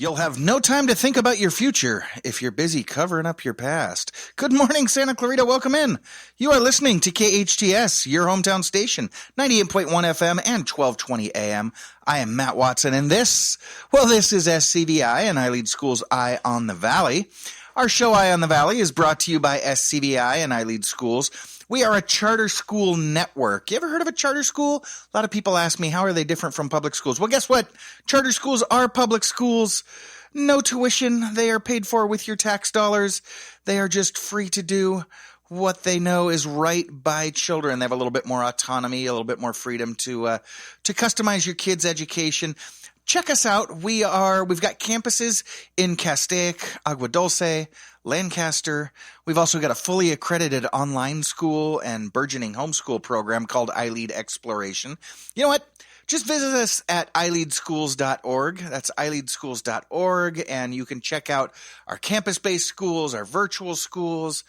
You'll have no time to think about your future if you're busy covering up your past. Good morning, Santa Clarita. Welcome in. You are listening to KHTS, your hometown station, 98.1 FM and 1220 AM. I am Matt Wattson, and this is SCVi and iLEADSchools Eye on the Valley. Our show Eye on the Valley is brought to you by SCVi and iLEADSchools. We are a charter school network. You ever heard of a charter school? A lot of people ask me, how are they different from public schools? Well, guess what? Charter schools are public schools. No tuition. They are paid for with your tax dollars. They are just free to do what they know is right by children. They have a little bit more autonomy, a little bit more freedom to customize your kids' education. Check us out. We've got campuses in Castaic, Agua Dulce, Lancaster. We've also got a fully accredited online school and burgeoning homeschool program called iLEAD Exploration. You know what? Just visit us at iLEADSchools.org. That's iLEADSchools.org, and you can check out our campus-based schools, our virtual schools,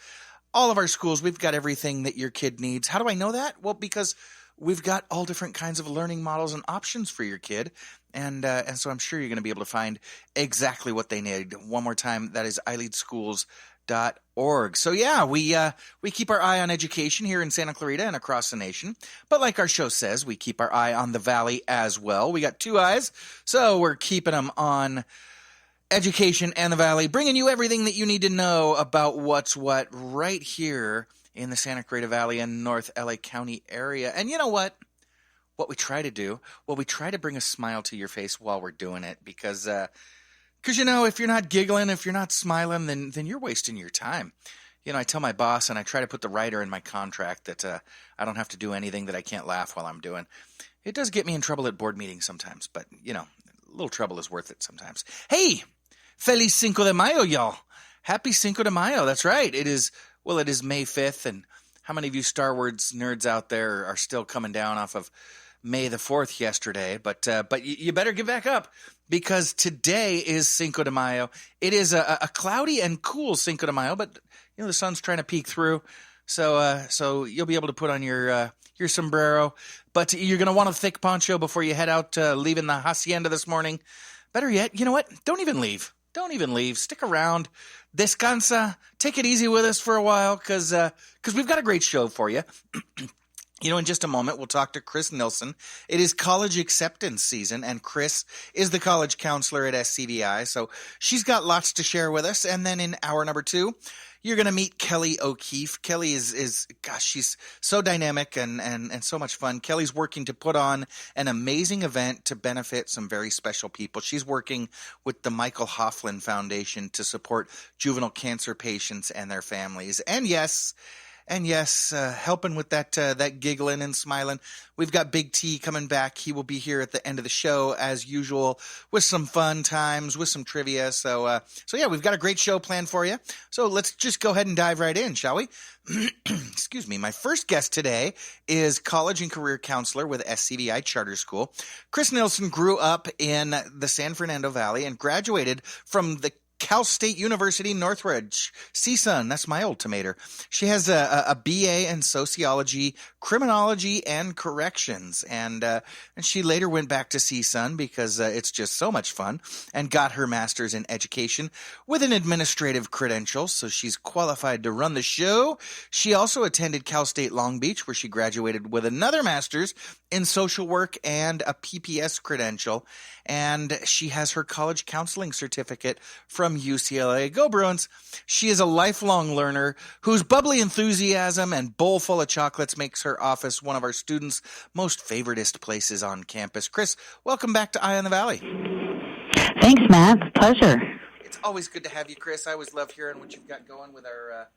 all of our schools. We've got everything that your kid needs. How do I know that? Well, because we've got all different kinds of learning models and options for your kid. And so I'm sure you're going to be able to find exactly what they need. One more time, that is iLEADSchools.org. So yeah, we keep our eye on education here in Santa Clarita and across the nation. But like our show says, we keep our eye on the valley as well. We got two eyes, so we're keeping them on education and the valley, bringing you everything that you need to know about what's what right here in the Santa Clarita Valley and North LA County area. And you know what? What we try to do, we try to bring a smile to your face while we're doing it, because you know, if you're not giggling, if you're not smiling, then you're wasting your time. You know, I tell my boss, and I try to put the rider in my contract that I don't have to do anything that I can't laugh while I'm doing. It does get me in trouble at board meetings sometimes, but you know, a little trouble is worth it sometimes. Hey, Feliz Cinco de Mayo, y'all. Happy Cinco de Mayo. That's right. It is May 5th, and how many of you Star Wars nerds out there are still coming down off of May the 4th yesterday, but you better get back up, because today is Cinco de Mayo. It is a cloudy and cool Cinco de Mayo, but you know, the sun's trying to peek through, so you'll be able to put on your sombrero, but you're going to want a thick poncho before you head out, leaving the hacienda this morning. Better yet, you know what? Don't even leave. Stick around. Descansa. Take it easy with us for a while, because we've got a great show for you. You know, in just a moment, we'll talk to Chris Nilsson. It is college acceptance season, and Chris is the college counselor at SCVi, so she's got lots to share with us. And then in hour number 2, you're going to meet Kelly O'Keefe. Kelly is she's so dynamic and so much fun. Kelly's working to put on an amazing event to benefit some very special people. She's working with the Michael Hofflin Foundation to support juvenile cancer patients and their families. And yes, helping with that giggling and smiling. We've got Big T coming back. He will be here at the end of the show as usual with some fun times, with some trivia. So yeah, we've got a great show planned for you. So let's just go ahead and dive right in, shall we? Excuse me. My first guest today is college and career counselor with SCVi Charter School. Chris Nilsson grew up in the San Fernando Valley and graduated from the Cal State University, Northridge. CSUN, that's my old tomato. She has a BA in sociology, criminology, and corrections. And she later went back to CSUN because it's just so much fun, and got her master's in education with an administrative credential. So she's qualified to run the show. She also attended Cal State Long Beach, where she graduated with another master's in social work and a PPS credential. And she has her college counseling certificate from UCLA. Go Bruins! She is a lifelong learner whose bubbly enthusiasm and bowl full of chocolates makes her office one of our students' most favoritist places on campus. Chris, welcome back to Eye on the Valley. Thanks, Matt. Pleasure. It's always good to have you, Chris. I always love hearing what you've got going with our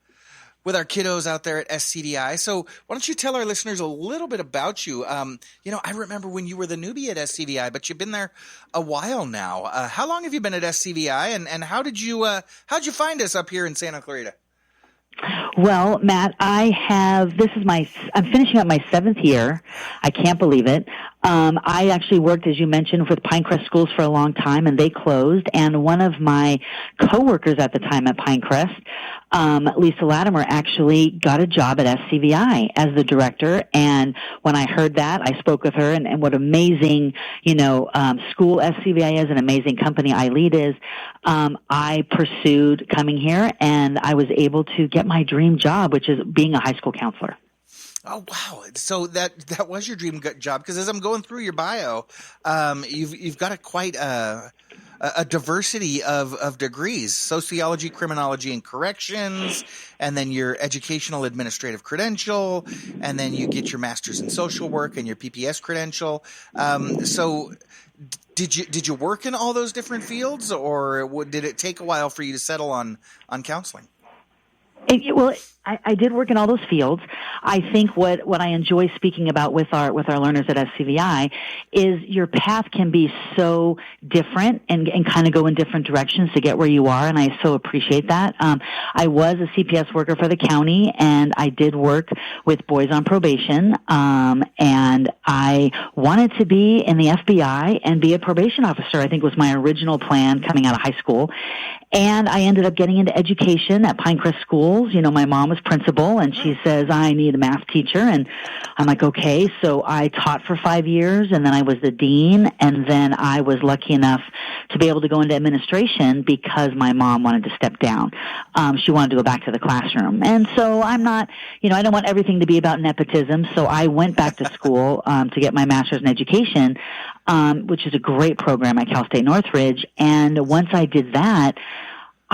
kiddos out there at SCVi. So why don't you tell our listeners a little bit about you? You know, I remember when you were the newbie at SCVi, but you've been there a while now. How long have you been at SCVi, and how'd you find us up here in Santa Clarita? Well, Matt, I'm finishing up my 7th year. I can't believe it. I actually worked, as you mentioned, with Pinecrest Schools for a long time, and they closed. And one of my coworkers at the time at Pinecrest, Lisa Latimer, actually got a job at SCVi as the director. And when I heard that, I spoke with her, and what amazing, school SCVi is, an amazing company iLEAD is. I pursued coming here, and I was able to get my dream job, which is being a high school counselor. Oh, wow. So that was your dream job, because as I'm going through your bio, you've got quite a diversity of degrees: sociology, criminology, and corrections, and then your educational administrative credential, and then you get your master's in social work and your PPS credential. So did you work in all those different fields, or did it take a while for you to settle on counseling? I did work in all those fields. I think what I enjoy speaking about with our learners at SCVi is your path can be so different and kind of go in different directions to get where you are, and I so appreciate that. I was a CPS worker for the county, and I did work with boys on probation, and I wanted to be in the FBI and be a probation officer. I think was my original plan coming out of high school. And I ended up getting into education at Pinecrest Schools. My mom was principal, and she says, I need a math teacher. And I'm like, okay. So I taught for 5 years, and then I was the dean, and then I was lucky enough to be able to go into administration because my mom wanted to step down. She wanted to go back to the classroom. And so I'm not, I don't want everything to be about nepotism. So I went back to school to get my master's in education, which is a great program at Cal State Northridge. And once I did that,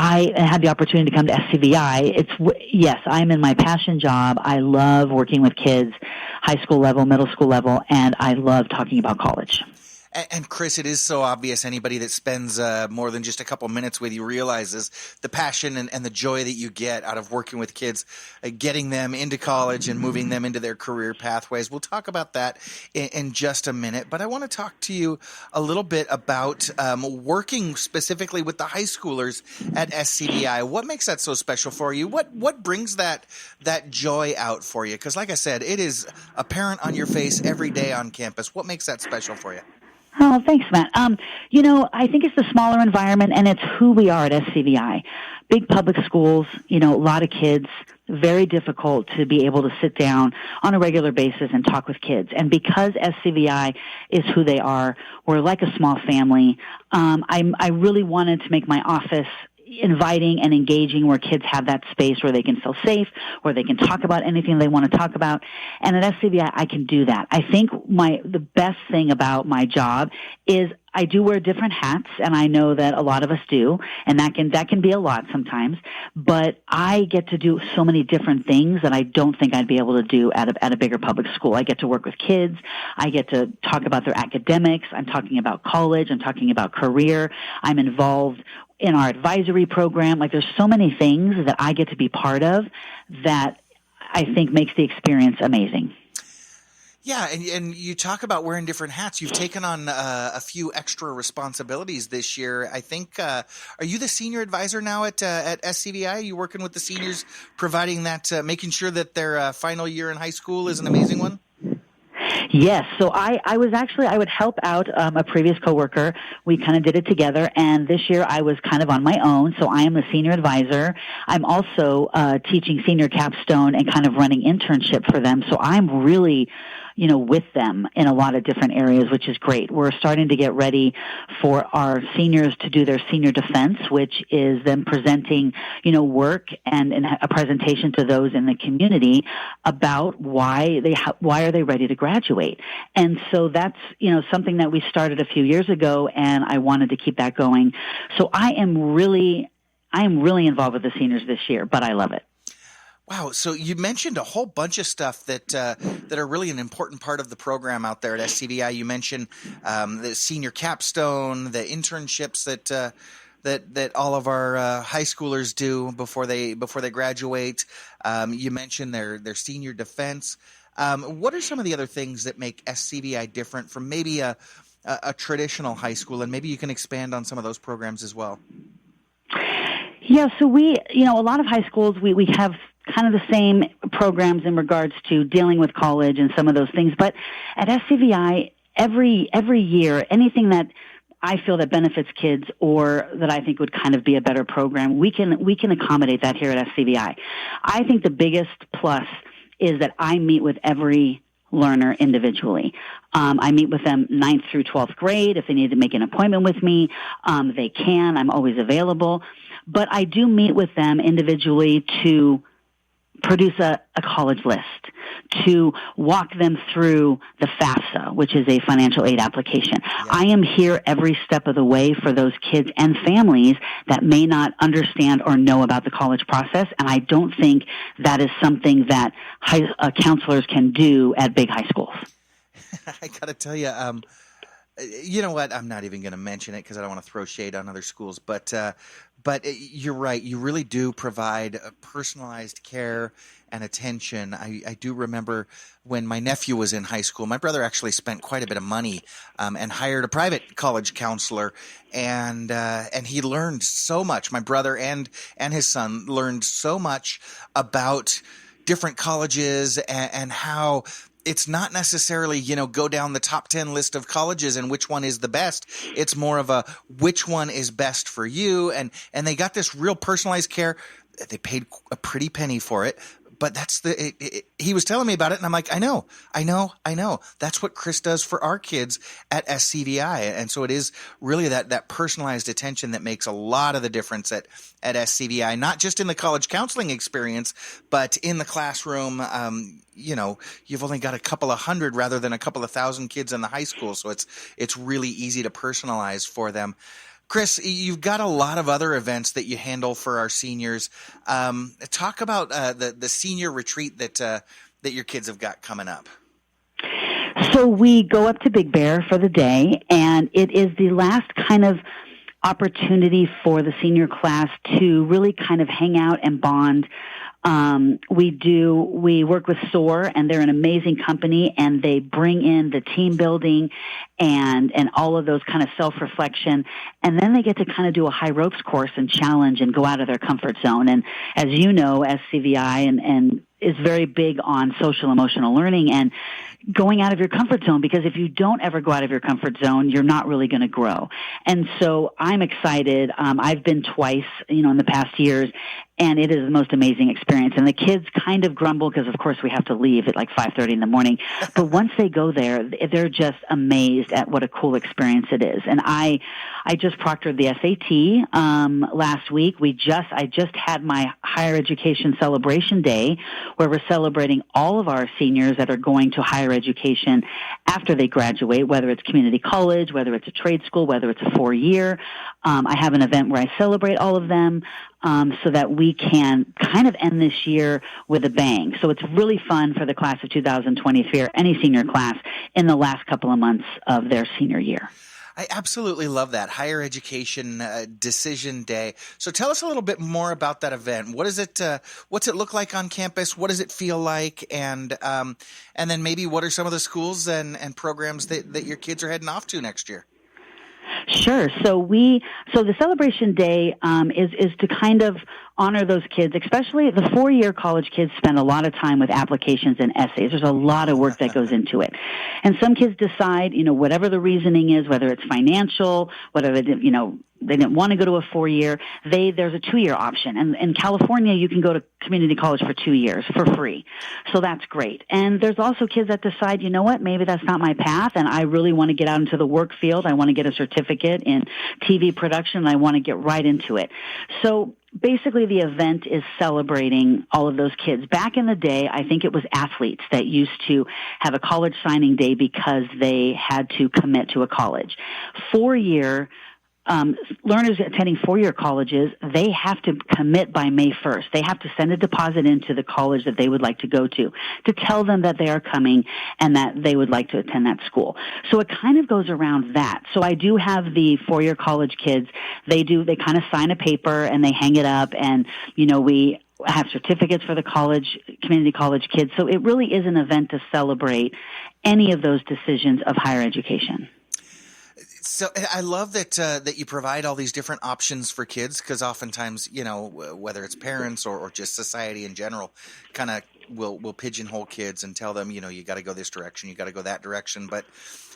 I had the opportunity to come to SCVi. Yes, I'm in my passion job. I love working with kids, high school level, middle school level, and I love talking about college. And Chris, it is so obvious. Anybody that spends more than just a couple minutes with you realizes the passion and the joy that you get out of working with kids, getting them into college and moving them into their career pathways. We'll talk about that in just a minute. But I want to talk to you a little bit about working specifically with the high schoolers at SCVi. What makes that so special for you? What brings that joy out for you? Because like I said, it is apparent on your face every day on campus. What makes that special for you? Oh, thanks, Matt. I think it's the smaller environment, and it's who we are at SCVi. Big public schools, a lot of kids, very difficult to be able to sit down on a regular basis and talk with kids. And because SCVi is who they are, we're like a small family. I really wanted to make my office inviting and engaging, where kids have that space where they can feel safe, where they can talk about anything they want to talk about. And at SCVi, I can do that. I think the best thing about my job is I do wear different hats, and I know that a lot of us do, and that can be a lot sometimes. But I get to do so many different things that I don't think I'd be able to do at a bigger public school. I get to work with kids. I get to talk about their academics. I'm talking about college. I'm talking about career. I'm involved in our advisory program. Like, there's so many things that I get to be part of that I think makes the experience amazing. Yeah, and you talk about wearing different hats. You've taken on a few extra responsibilities this year. I think, are you the senior advisor now at SCVi? Are you working with the seniors, providing that, making sure that their final year in high school is an amazing one? Yes. So I would help out a previous coworker. We kind of did it together, and this year I was kind of on my own. So I am the senior advisor. I'm also teaching senior capstone and kind of running internship for them. So I'm really with them in a lot of different areas, which is great. We're starting to get ready for our seniors to do their senior defense, which is them presenting, work and a presentation to those in the community about why are they ready to graduate. And so that's, something that we started a few years ago, and I wanted to keep that going. So I am really involved with the seniors this year, but I love it. Wow. So you mentioned a whole bunch of stuff that are really an important part of the program out there at SCVi. You mentioned the senior capstone, the internships that all of our high schoolers do before they graduate. You mentioned their senior defense. What are some of the other things that make SCVi different from maybe a traditional high school? And maybe you can expand on some of those programs as well. Yeah, so we, a lot of high schools, we have kind of the same programs in regards to dealing with college and some of those things. But at SCVi, every year, anything that I feel that benefits kids or that I think would kind of be a better program, we can accommodate that here at SCVi. I think the biggest plus is that I meet with every learner individually. I meet with them 9th through 12th grade. If they need to make an appointment with me, they can. I'm always available. But I do meet with them individually to produce a college list, to walk them through the FAFSA, which is a financial aid application. Yeah. I am here every step of the way for those kids and families that may not understand or know about the college process, and I don't think that is something that counselors can do at big high schools. I got to tell you, you know what? I'm not even going to mention it because I don't want to throw shade on other schools, but you're right. You really do provide personalized care and attention. I do remember when my nephew was in high school, my brother actually spent quite a bit of money and hired a private college counselor, and he learned so much. My brother and his son learned so much about different colleges and how it's not necessarily, go down the top 10 list of colleges and which one is the best. It's more of a which one is best for you. And they got this real personalized care. They paid a pretty penny for it. But that's he was telling me about it, and I'm like, I know. That's what Chris does for our kids at SCVi. And so it is really that personalized attention that makes a lot of the difference at SCVi, not just in the college counseling experience, but in the classroom. You've only got a couple of hundred rather than a couple of thousand kids in the high school. So it's really easy to personalize for them. Chris, you've got a lot of other events that you handle for our seniors. Talk about the senior retreat that your kids have got coming up. So we go up to Big Bear for the day, and it is the last kind of opportunity for the senior class to really kind of hang out and bond. We work with SOAR, and they're an amazing company, and they bring in the team building and all of those kind of self-reflection. And then they get to kind of do a high ropes course and challenge and go out of their comfort zone. And as you know, SCVi and is very big on social emotional learning and going out of your comfort zone, because if you don't ever go out of your comfort zone, you're not really going to grow. And so I'm excited. I've been twice, in the past years, and it is the most amazing experience. And the kids kind of grumble because, of course, we have to leave at like 5:30 in the morning. But once they go there, they're just amazed at what a cool experience it is. And I just proctored the SAT last week. I just had my higher education celebration day, where we're celebrating all of our seniors that are going to higher education after they graduate, whether it's community college, whether it's a trade school, whether it's a 4-year. I have an event where I celebrate all of them so that we can kind of end this year with a bang. So it's really fun for the class of 2023 or any senior class in the last couple of months of their senior year. I absolutely love that higher education decision day. So tell us a little bit more about that event. What is it? What's it look like on campus? What does it feel like? And then maybe what are some of the schools and programs that your kids are heading off to next year? Sure. So the celebration day is to kind of honor those kids, especially the 4-year college kids spend a lot of time with applications and essays. There's a lot of work that goes into it. And some kids decide, whatever the reasoning is, whether it's financial, whether they didn't want to go to a 4-year, there's a 2-year option. And in California, you can go to community college for 2 years for free. So that's great. And there's also kids that decide, maybe that's not my path, and I really want to get out into the work field. I want to get a certificate in TV production, and I want to get right into it. So basically, the event is celebrating all of those kids. Back in the day, I think it was athletes that used to have a college signing day because they had to commit to a college. 4-year learners attending 4-year colleges, they have to commit by May 1st. They have to send a deposit into the college that they would like to go to tell them that they are coming and that they would like to attend that school. So it kind of goes around that. So I do have the 4-year college kids. They kind of sign a paper and they hang it up, and, we have certificates for the community college kids. So it really is an event to celebrate any of those decisions of higher education. So I love that you provide all these different options for kids, because oftentimes, whether it's parents or just society in general, kind of will pigeonhole kids and tell them, you got to go this direction, you got to go that direction. But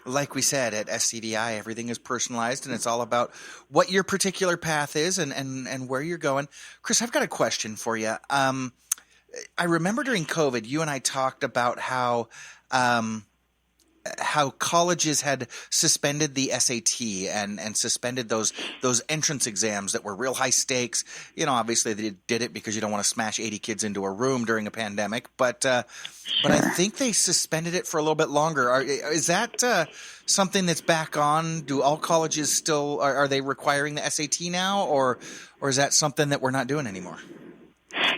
like we said, at SCVi, everything is personalized, and it's all about what your particular path is and where you're going. Chris, I've got a question for you. I remember during COVID, you and I talked about how colleges had suspended the SAT and suspended those entrance exams that were real high stakes. Obviously they did it because you don't want to smash 80 kids into a room during a pandemic. But I think they suspended it for a little bit longer. Is that something that's back on? Do all colleges still are they requiring the SAT now, or is that something that we're not doing anymore?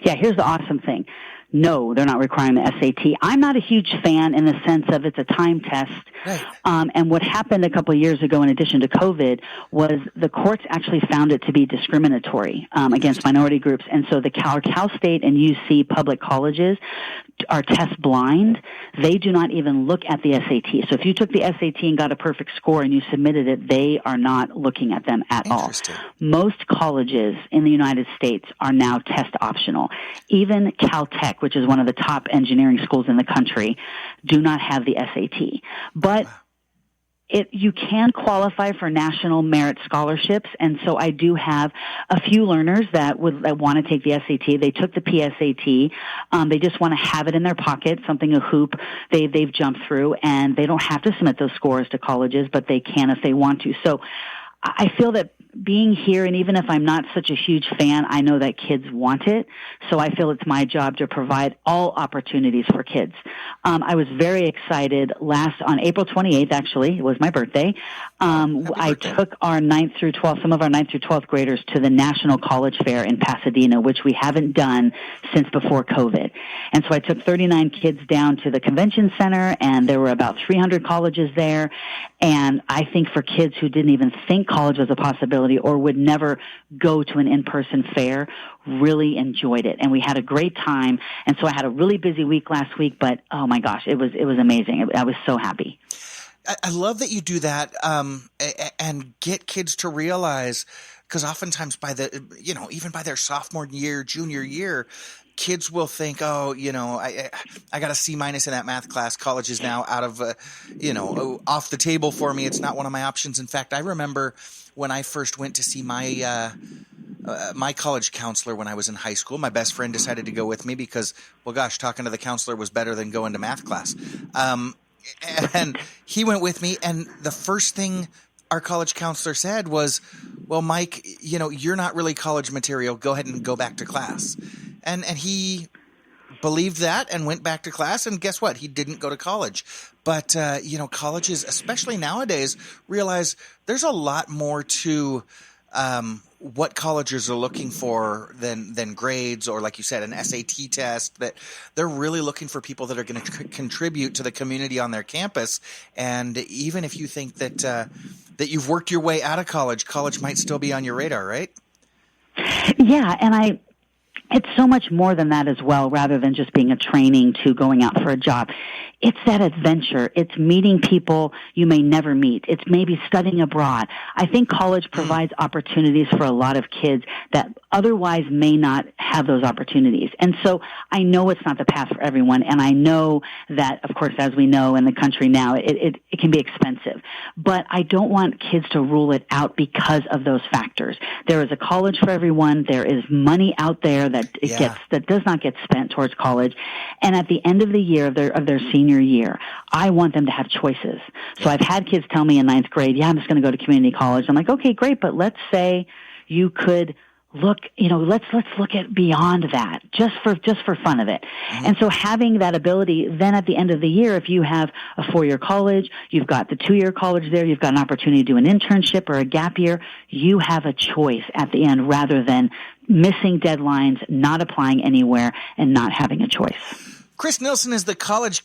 Yeah, here's the awesome thing. No, they're not requiring the SAT. I'm not a huge fan in the sense of it's a time test. Right. And what happened a couple of years ago, in addition to COVID, was the courts actually found it to be discriminatory against minority groups. And so the Cal State and UC public colleges are test blind. They do not even look at the SAT. So if you took the SAT and got a perfect score and you submitted it, they are not looking at them at all. Most colleges in the United States are now test optional. Even Caltech, which is one of the top engineering schools in the country, do not have the SAT. But you can qualify for national merit scholarships, and so I do have a few learners that want to take the SAT. They took the PSAT. They just want to have it in their pocket, a hoop they've jumped through, and they don't have to submit those scores to colleges, but they can if they want to. So I feel that being here, and even if I'm not such a huge fan, I know that kids want it. So I feel it's my job to provide all opportunities for kids. I was very excited on April 28th, actually, it was my birthday. I took our 9th through 12th, some of our 9th through 12th graders to the National College Fair in Pasadena, which we haven't done since before COVID. And so I took 39 kids down to the convention center, and there were about 300 colleges there. And I think for kids who didn't even think college was a possibility or would never go to an in-person fair, really enjoyed it. And we had a great time. And so I had a really busy week last week, but oh my gosh, it was amazing. I was so happy. I love that you do that and get kids to realize, because oftentimes even by their sophomore year, junior year, kids will think, I got a C- in that math class. College is now out of, off the table for me. It's not one of my options. In fact, I remember when I first went to see my college counselor when I was in high school. My best friend decided to go with me because, well, gosh, talking to the counselor was better than going to math class. And he went with me, and the first thing our college counselor said was, well, Mike, you're not really college material. Go ahead and go back to class. And he believed that and went back to class, and guess what? He didn't go to college. But, colleges, especially nowadays, realize there's a lot more to what colleges are looking for than grades or, like you said, an SAT test. That they're really looking for people that are going to contribute to the community on their campus. And even if you think that you've worked your way out of college might still be on your radar, right? Yeah, and it's so much more than that as well, rather than just being a training to going out for a job. It's that adventure. It's meeting people you may never meet. It's maybe studying abroad. I think college provides opportunities for a lot of kids that otherwise may not have those opportunities. And so I know it's not the path for everyone, and I know that, of course, as we know in the country now, it can be expensive. But I don't want kids to rule it out because of those factors. There is a college for everyone. There is money out there that does not get spent towards college. And at the end of the year of their senior year, I want them to have choices. So I've had kids tell me in 9th grade, I'm just going to go to community college. I'm like, okay, great, but let's say you could look, let's look at beyond that, just for fun of it. Mm-hmm. And so having that ability, then at the end of the year, if you have a 4-year college, you've got the 2-year college there, you've got an opportunity to do an internship or a gap year, you have a choice at the end rather than missing deadlines, not applying anywhere, and not having a choice. Chris Nilsson is the college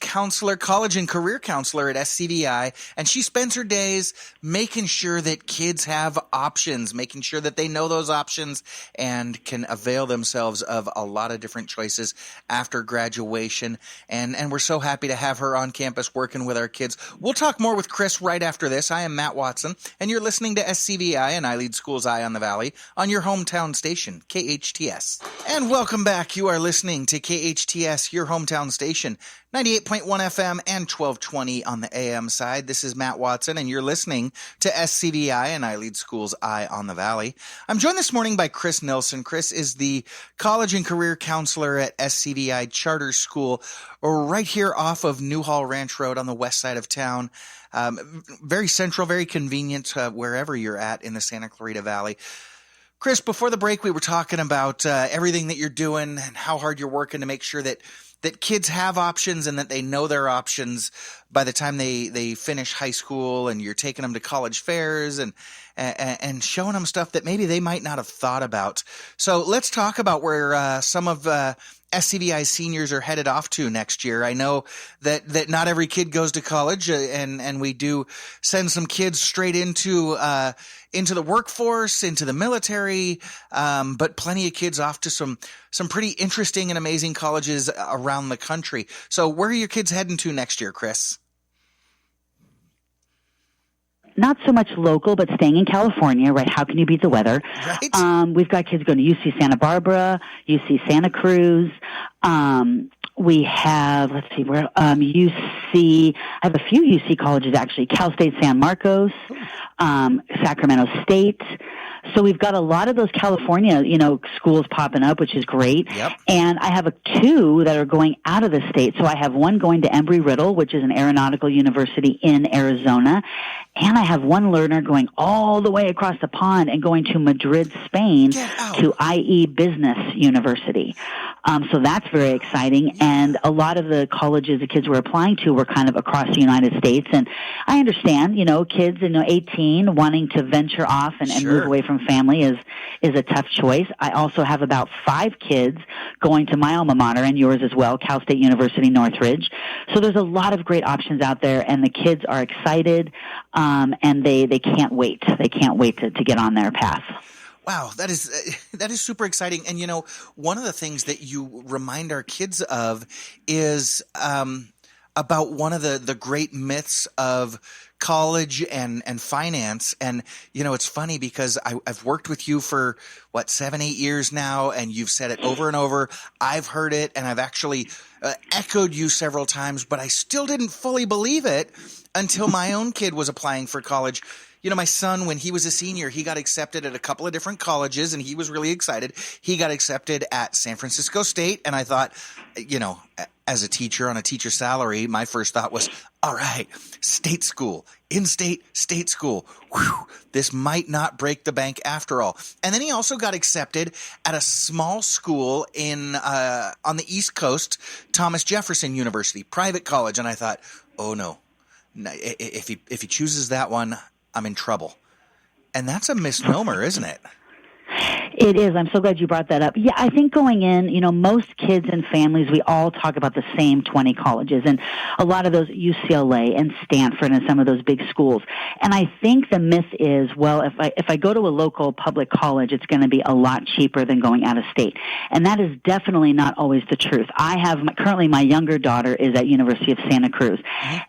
and career counselor at SCVi, and she spends her days making sure that kids have options, making sure that they know those options and can avail themselves of a lot of different choices after graduation. And we're so happy to have her on campus working with our kids. We'll talk more with Chris right after this. I am Matt Wattson, and you're listening to SCVi and iLEADSchools Eye on the Valley on your hometown station, KHTS. And welcome back. You are listening to KHTS, your hometown hometown station, 98.1 FM and 1220 on the AM side. This is Matt Wattson, and you're listening to SCVi and iLEADSchools Eye on the Valley. I'm joined this morning by Chris Nilsson. Chris is the college and career counselor at SCVi Charter School, right here off of Newhall Ranch Road on the west side of town. Very central, very convenient wherever you're at in the Santa Clarita Valley. Chris, before the break, we were talking about everything that you're doing and how hard you're working to make sure that kids have options and that they know their options by the time they finish high school, and you're taking them to college fairs and showing them stuff that maybe they might not have thought about. So let's talk about where some of SCVi seniors are headed off to next year. I know that not every kid goes to college, and we do send some kids straight into the workforce, into the military, but plenty of kids off to some pretty interesting and amazing colleges around the country. So where are your kids heading to next year, Chris? Not so much local, but staying in California, right? How can you beat the weather? Right. We've got kids going to UC Santa Barbara, UC Santa Cruz. We have, UC, I have a few UC colleges actually, Cal State San Marcos, Sacramento State. So we've got a lot of those California, schools popping up, which is great. Yep. And I have two that are going out of the state. So I have one going to Embry-Riddle, which is an aeronautical university in Arizona. And I have one learner going all the way across the pond and going to Madrid, Spain, to IE Business University. So that's very exciting. And a lot of the colleges the kids were applying to were kind of across the United States. And I understand, kids, 18 wanting to venture off and move away from family is a tough choice. I also have about 5 kids going to my alma mater and yours as well, Cal State University Northridge. So there's a lot of great options out there, and the kids are excited, and they can't wait. They can't wait to get on their path. Wow, that is super exciting. And, one of the things that you remind our kids of is about one of the great myths of college and finance. And, it's funny because I've worked with you for 7-8 years now, and you've said it over and over. I've heard it, and I've actually echoed you several times, but I still didn't fully believe it until my own kid was applying for college. My son, when he was a senior, he got accepted at a couple of different colleges, and he was really excited. He got accepted at San Francisco State, and I thought, as a teacher on a teacher salary, my first thought was, all right, state school, in-state, state school. Whew, this might not break the bank after all. And then he also got accepted at a small school on the East Coast, Thomas Jefferson University, private college, and I thought, oh no, if he chooses that one, I'm in trouble. And that's a misnomer, isn't it? It is. I'm so glad you brought that up. Yeah, I think going in, most kids and families, we all talk about the same 20 colleges, and a lot of those UCLA and Stanford and some of those big schools. And I think the myth is, well, if I go to a local public college, it's going to be a lot cheaper than going out of state. And that is definitely not always the truth. I have currently my younger daughter is at University of Santa Cruz,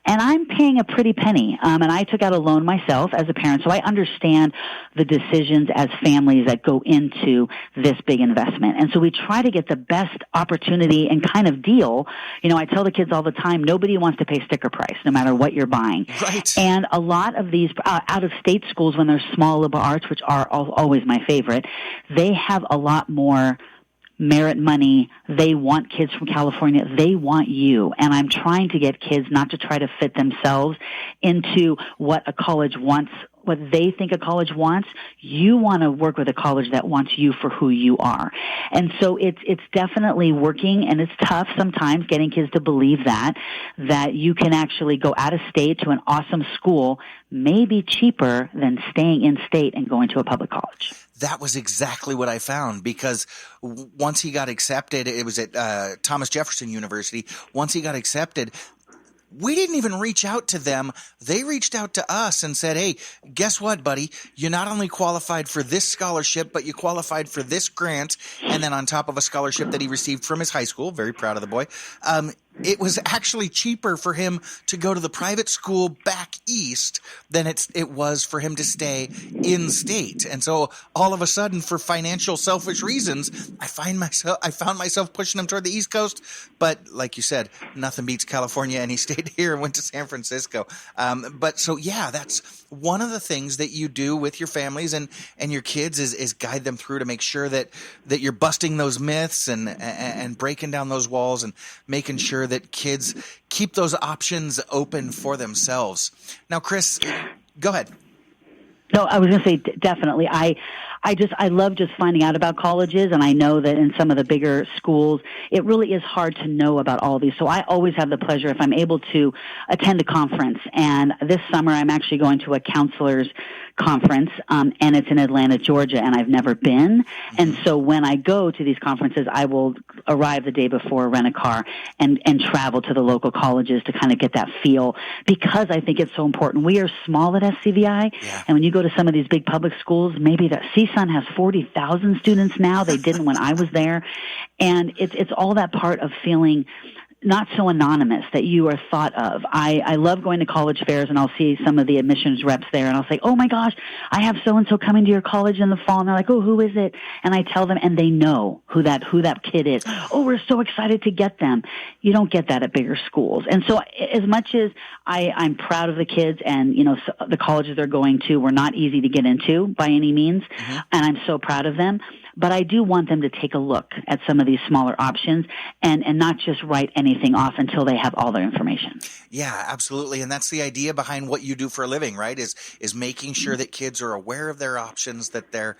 and I'm paying a pretty penny. And I took out a loan myself as a parent, so I understand the decisions as families that go into this big investment. And so we try to get the best opportunity and kind of deal. I tell the kids all the time, nobody wants to pay sticker price, no matter what you're buying. Right. And a lot of these out-of-state schools, when they're small liberal arts, which are always my favorite, they have a lot more merit money. They want kids from California. They want you. And I'm trying to get kids not to try to fit themselves into what a college wants, what they think a college wants. You want to work with a college that wants you for who you are. And so it's definitely working, and it's tough sometimes getting kids to believe that you can actually go out of state to an awesome school, maybe cheaper than staying in state and going to a public college. That was exactly what I found, because once he got accepted, it was at Thomas Jefferson University. Once he got accepted, we didn't even reach out to them. They reached out to us and said, hey, guess what, buddy? You not only qualified for this scholarship, but you qualified for this grant. And then on top of a scholarship that he received from his high school, very proud of the boy, it was actually cheaper for him to go to the private school back east than it was for him to stay in state. And so all of a sudden, for financial selfish reasons, I found myself pushing him toward the East Coast. But like you said, nothing beats California, and he stayed here and went to San Francisco. But so, yeah, that's one of the things that you do with your families and your kids is guide them through to make sure that you're busting those myths and breaking down those walls and making sure that kids keep those options open for themselves. Now, Chris, go ahead. No, I was going to say definitely. I love just finding out about colleges, and I know that in some of the bigger schools, it really is hard to know about all of these. So I always have the pleasure, if I'm able to, attend a conference. And this summer, I'm actually going to a counselor's conference, and it's in Atlanta, Georgia, and I've never been. And so when I go to these conferences, I will arrive the day before, rent a car, and travel to the local colleges to kind of get that feel, because I think it's so important. We are small at SCVi, and when you go to some of these big public schools, maybe that CSUN has 40,000 students now. They didn't when I was there. And it's all that part of feeling not so anonymous, that you are thought of. I love going to college fairs, and I'll see some of the admissions reps there, and I'll say, oh my gosh, I have so-and-so coming to your college in the fall. And they're like, oh, who is it? And I tell them, and they know who that kid is. Oh, we're so excited to get them. You don't get that at bigger schools. And so as much as I'm proud of the kids, and, the colleges they're going to were not easy to get into by any means, and I'm so proud of them, but I do want them to take a look at some of these smaller options and not just write anything off until they have all their information. Yeah, absolutely. And that's the idea behind what you do for a living, right? Is making sure that kids are aware of their options, that they're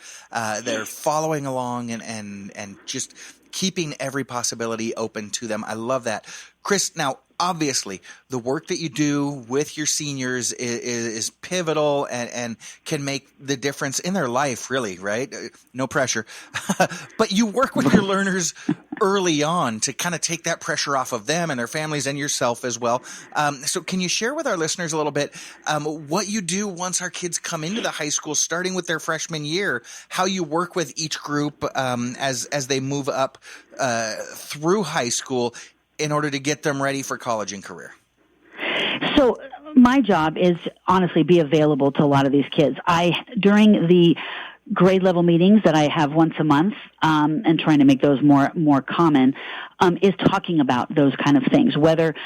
following along and just keeping every possibility open to them. I love that. Chris, now, obviously, the work that you do with your seniors is pivotal and can make the difference in their life, really, right? No pressure. But you work with your learners early on to kind of take that pressure off of them and their families and yourself as well. So can you share with our listeners a little bit what you do once our kids come into the high school, starting with their freshman year, how you work with each group as they move up through high school in order to get them ready for college and career? So my job is honestly be available to a lot of these kids. During the grade level meetings that I have once a month, and trying to make those more common, is talking about those kind of things. Whether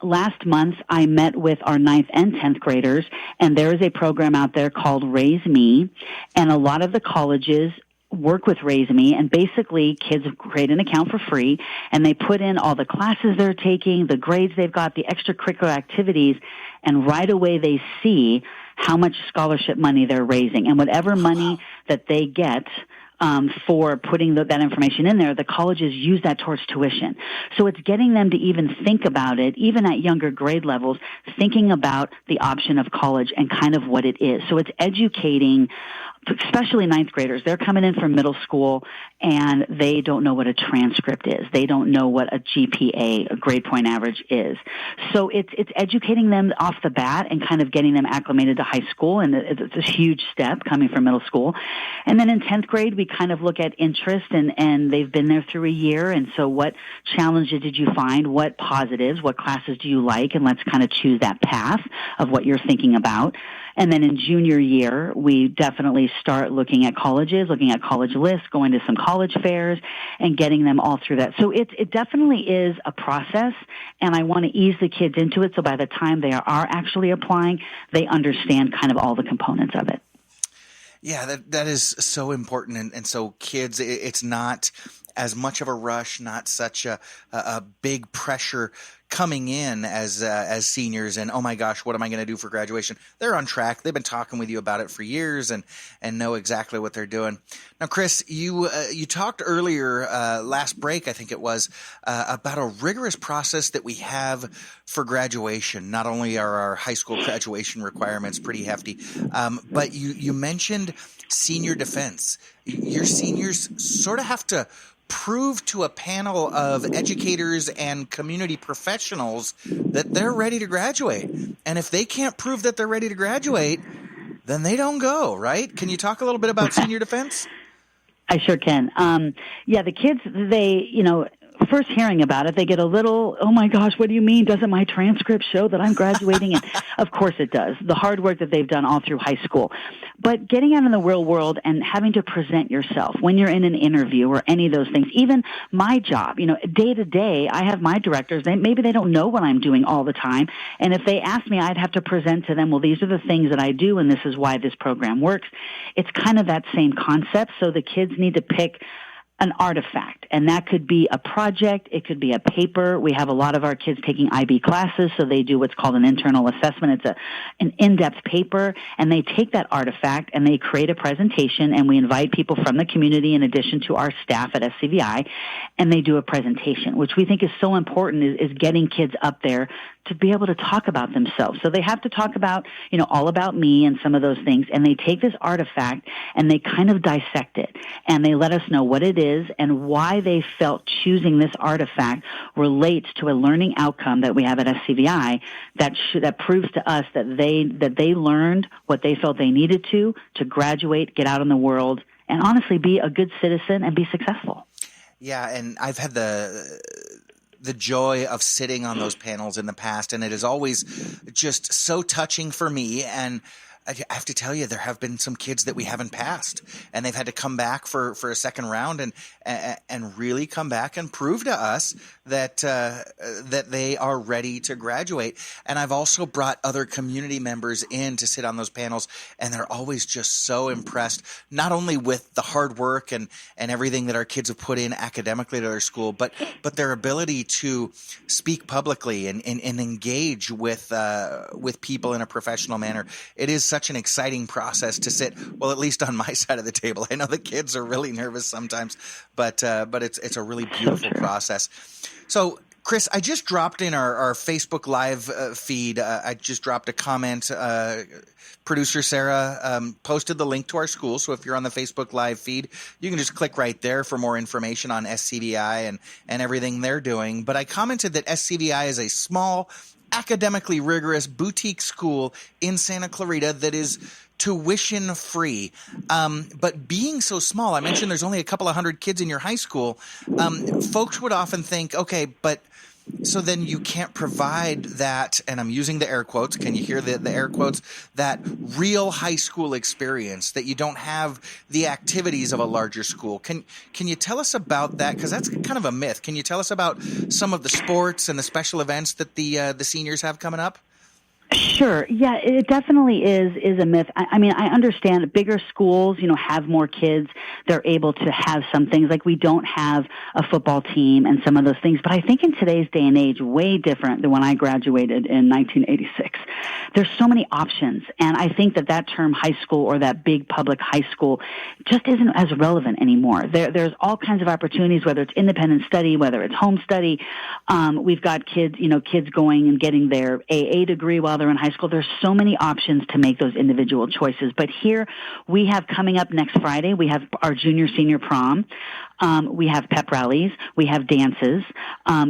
last month I met with our 9th and 10th graders, and there is a program out there called Raise Me, and a lot of the colleges work with Raise Me, and basically kids create an account for free, and they put in all the classes they're taking, the grades they've got, the extracurricular activities, and right away they see how much scholarship money they're raising. And whatever money that they get for putting that information in there, the colleges use that towards tuition. So it's getting them to even think about it, even at younger grade levels, thinking about the option of college and kind of what it is. So it's educating, especially 9th graders. They're coming in from middle school, and they don't know what a transcript is. They don't know what a GPA, a grade point average, is. So it's educating them off the bat and kind of getting them acclimated to high school, and it's a huge step coming from middle school. And then in 10th grade, we kind of look at interest, and they've been there through a year, and so what challenges did you find? What positives? What classes do you like? And let's kind of choose that path of what you're thinking about. And then in junior year, we definitely start looking at colleges, looking at college lists, going to some college fairs, and getting them all through that. So it definitely is a process, and I want to ease the kids into it so by the time they are actually applying, they understand kind of all the components of it. Yeah, that is so important. And so kids, it's not as much of a rush, not such a big pressure coming in as seniors and, oh my gosh, what am I going to do for graduation? They're on track. They've been talking with you about it for years and know exactly what they're doing. Now, Chris, you talked earlier, last break, I think it was, about a rigorous process that we have for graduation. Not only are our high school graduation requirements pretty hefty, but you mentioned senior defense. Your seniors sort of have to prove to a panel of educators and community professionals that they're ready to graduate. And if they can't prove that they're ready to graduate, then they don't go, right? Can you talk a little bit about senior defense? I sure can. The kids, first hearing about it, they get a little, oh my gosh, what do you mean? Doesn't my transcript show that I'm graduating? And of course it does. The hard work that they've done all through high school. But getting out in the real world and having to present yourself when you're in an interview or any of those things, even my job, day to day, I have my directors, maybe they don't know what I'm doing all the time. And if they ask me, I'd have to present to them, well, these are the things that I do and this is why this program works. It's kind of that same concept. So the kids need to pick an artifact, and that could be a project, it could be a paper. We have a lot of our kids taking IB classes, so they do what's called an internal assessment. It's an in-depth paper, and they take that artifact and they create a presentation, and we invite people from the community in addition to our staff at SCVi, and they do a presentation, which we think is so important, is getting kids up there to be able to talk about themselves. So they have to talk about, all about me and some of those things, and they take this artifact and they kind of dissect it, and they let us know what it is and why they felt choosing this artifact relates to a learning outcome that we have at SCVi that proves to us that they learned what they felt they needed to graduate, get out in the world, and honestly be a good citizen and be successful. Yeah, and I've had the joy of sitting on those panels in the past, and it is always just so touching for me. And I have to tell you, there have been some kids that we haven't passed, and they've had to come back for a second round and really come back and prove to us that they are ready to graduate. And I've also brought other community members in to sit on those panels, and they're always just so impressed, not only with the hard work and everything that our kids have put in academically to their school, but their ability to speak publicly and engage with people in a professional manner. It is such an exciting process to sit, well, at least on my side of the table. I know the kids are really nervous sometimes, but it's a really beautiful process. So, Chris, I just dropped in our Facebook Live feed. I just dropped a comment. Producer Sarah posted the link to our school. So if you're on the Facebook Live feed, you can just click right there for more information on SCVi and everything they're doing. But I commented that SCVi is a small, academically rigorous boutique school in Santa Clarita that is tuition free. But being so small, I mentioned there's only a couple of hundred kids in your high school. Folks would often think, okay, but so then you can't provide that, and I'm using the air quotes. Can you hear the air quotes? That real high school experience, that you don't have the activities of a larger school. Can you tell us about that? Because that's kind of a myth. Can you tell us about some of the sports and the special events that the seniors have coming up? Sure. Yeah, it definitely is a myth. I mean, I understand bigger schools, have more kids. They're able to have some things like we don't have a football team and some of those things. But I think in today's day and age, way different than when I graduated in 1986. There's so many options. And I think that term high school or that big public high school just isn't as relevant anymore. There's all kinds of opportunities, whether it's independent study, whether it's home study. We've got kids going and getting their AA degree while they're in high school. There's so many options to make those individual choices. But here we have coming up next Friday, we have our junior senior prom. We have pep rallies. We have dances.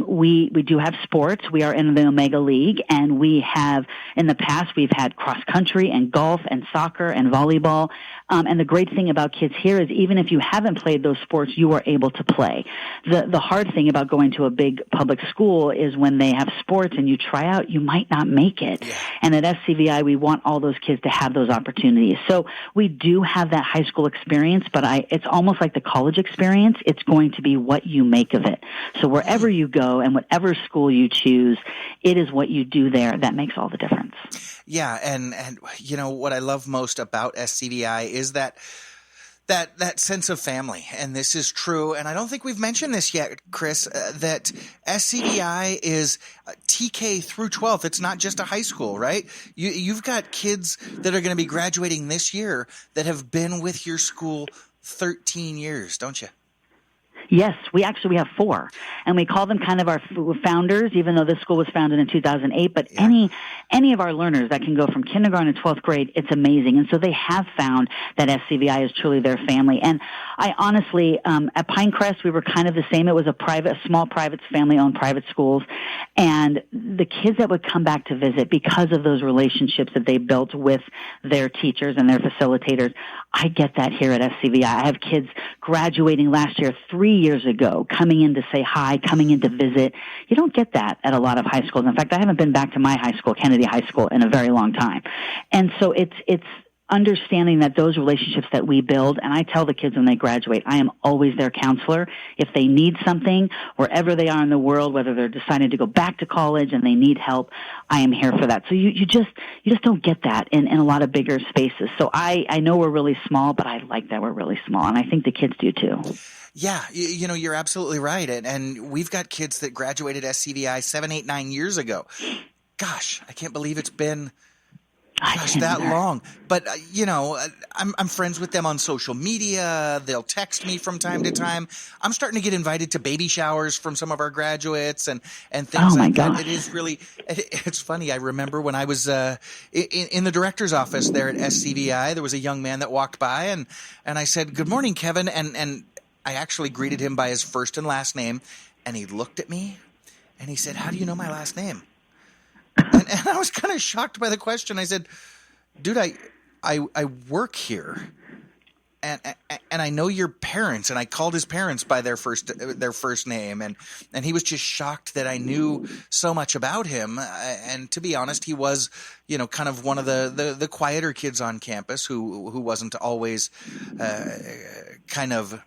We do have sports. We are in the Omega League, and we have, in the past, we've had cross country and golf and soccer and volleyball. And the great thing about kids here is even if you haven't played those sports, you are able to play. The hard thing about going to a big public school is when they have sports and you try out, you might not make it. Yeah. And at SCVi, we want all those kids to have those opportunities. So we do have that high school experience, but it's almost like the college experience. It's going to be what you make of it. So wherever you go and whatever school you choose, it is what you do there that makes all the difference. Yeah, and what I love most about SCVi is that sense of family, and this is true, and I don't think we've mentioned this yet, Chris, that SCVi is TK through 12th. It's not just a high school, right? You've got kids that are going to be graduating this year that have been with your school 13 years, don't you? Yes, we have 4, and we call them kind of our founders, even though this school was founded in 2008. But yeah. any of our learners that can go from kindergarten to 12th grade, it's amazing. And so they have found that SCVi is truly their family. And I honestly, at Pinecrest, we were kind of the same. It was a small private, family-owned private schools, and the kids that would come back to visit because of those relationships that they built with their teachers and their facilitators, I get that here at SCVi. I have kids graduating last year, 3 years ago, coming in to say hi, coming in to visit. You don't get that at a lot of high schools. In fact, I haven't been back to my high school, Kennedy High School, in a very long time. And so it's understanding that those relationships that we build, and I tell the kids when they graduate, I am always their counselor. If they need something, wherever they are in the world, whether they're deciding to go back to college and they need help, I am here for that. So you just don't get that in a lot of bigger spaces. So I know we're really small, but I like that we're really small, and I think the kids do too. Yeah, you're absolutely right. And we've got kids that graduated SCVi 7, 8, 9 years ago. Gosh, I can't believe it's been that long. But, I'm friends with them on social media. They'll text me from time to time. I'm starting to get invited to baby showers from some of our graduates and things like that. It is really, it's funny. I remember when I was in the director's office there at SCVi, there was a young man that walked by and I said, "Good morning, Kevin." And I actually greeted him by his first and last name. And he looked at me and he said, "How do you know my last name?" And I was kind of shocked by the question. I said, "Dude, I work here, and I know your parents." And I called his parents by their first name, and he was just shocked that I knew so much about him. And to be honest, he was, kind of one of the quieter kids on campus who wasn't always kind of,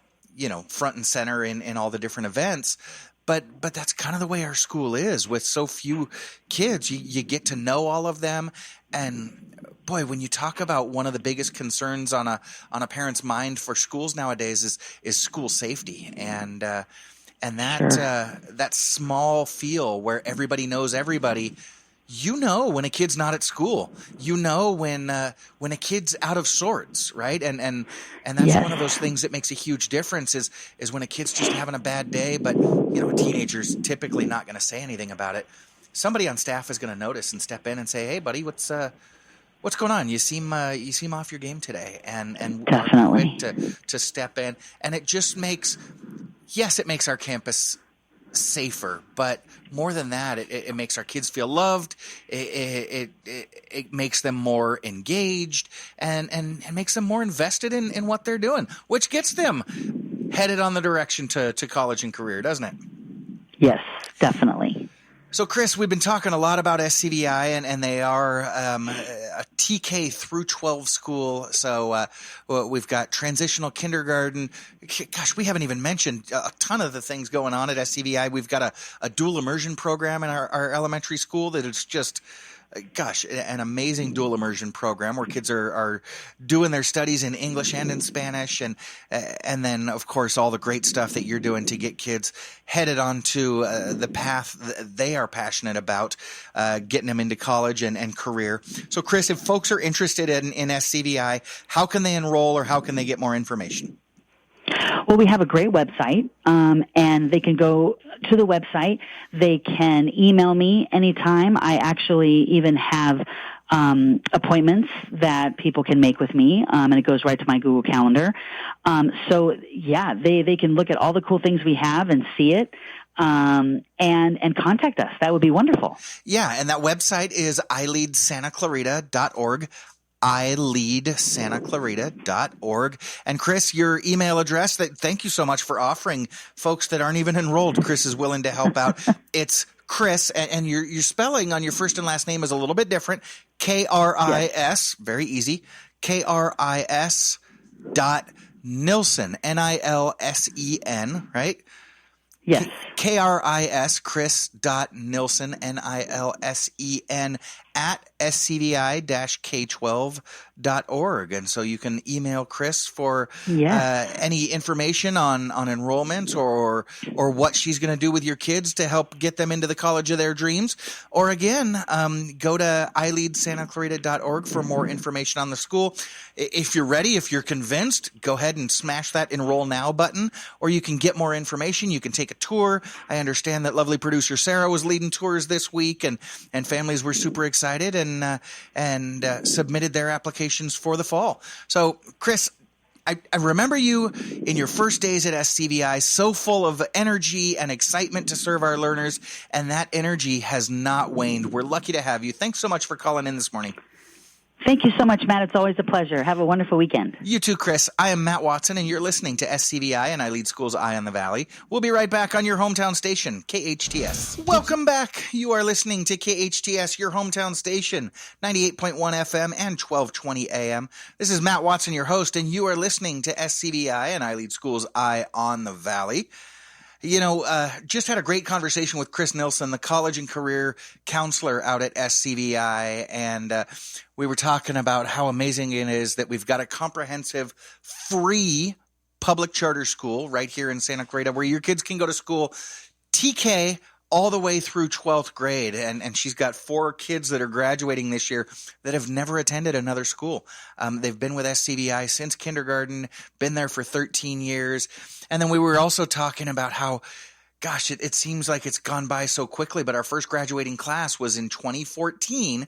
front and center in all the different events. But that's kind of the way our school is. With so few kids, you get to know all of them. And boy, when you talk about one of the biggest concerns on a parent's mind for schools nowadays is school safety, and that that small feel where everybody knows everybody. When a kid's not at school, when a kid's out of sorts, right? And that's one of those things that makes a huge difference is when a kid's just having a bad day, but a teenager's typically not going to say anything about it. Somebody on staff is going to notice and step in and say, "Hey, buddy, what's going on? You seem off your game today," and definitely to step in, and it just makes our campus safer, but more than that, it makes our kids feel loved. It makes them more engaged and makes them more invested in what they're doing, which gets them headed on the direction to college and career, doesn't it? Yes, definitely. So, Chris, we've been talking a lot about SCVi, and they are a TK through 12 school. So we've got transitional kindergarten. Gosh, we haven't even mentioned a ton of the things going on at SCVi. We've got a dual immersion program in our elementary school that is just an amazing dual immersion program where kids are doing their studies in English and in Spanish, and then of course all the great stuff that you're doing to get kids headed onto the path that they are passionate about, getting them into college and career. So, Chris, if folks are interested in SCVi, how can they enroll or how can they get more information? Well, we have a great website, and they can go to the website. They can email me anytime. I actually even have appointments that people can make with me, and it goes right to my Google Calendar. They can look at all the cool things we have and see it. And contact us. That would be wonderful. Yeah, and that website is iLEADSantaclarita.org. iLEADSantaclarita.org. And Chris, your email address, thank you so much for offering folks that aren't even enrolled. Chris is willing to help out. It's Chris, and your spelling on your first and last name is a little bit different. KRIS, very easy. KRIS dot Nilsen, Nilsen, right? Yes. KRIS, Chris.Nilsen, Nilsen, at SCVi-K12.org. And so you can email Chris for any information on enrollment or what she's going to do with your kids to help get them into the college of their dreams. Or again, go to iLEADSantaclarita.org for more information on the school. If you're ready, if you're convinced, go ahead and smash that Enroll Now button, or you can get more information. You can take a tour. I understand that lovely producer Sarah was leading tours this week, and families were super excited and submitted their applications for the fall. So, Chris, I remember you in your first days at SCVi, so full of energy and excitement to serve our learners, and that energy has not waned. We're lucky to have you. Thanks so much for calling in this morning. Thank you so much, Matt. It's always a pleasure. Have a wonderful weekend. You too, Chris. I am Matt Wattson, and you're listening to SCVi and iLEADSchools Eye on the Valley. We'll be right back on your hometown station, KHTS. Welcome back. You are listening to KHTS, your hometown station, 98.1 FM and 1220 AM. This is Matt Wattson, your host, and you are listening to SCVi and iLEADSchools Eye on the Valley. You know, just had a great conversation with Chris Nilsson, the college and career counselor out at SCVi, and we were talking about how amazing it is that we've got a comprehensive, free public charter school right here in Santa Clarita where your kids can go to school TK all the way through 12th grade. And she's got 4 kids that are graduating this year that have never attended another school. They've been with SCVi since kindergarten, been there for 13 years. And then we were also talking about how, gosh, it seems like it's gone by so quickly, but our first graduating class was in 2014.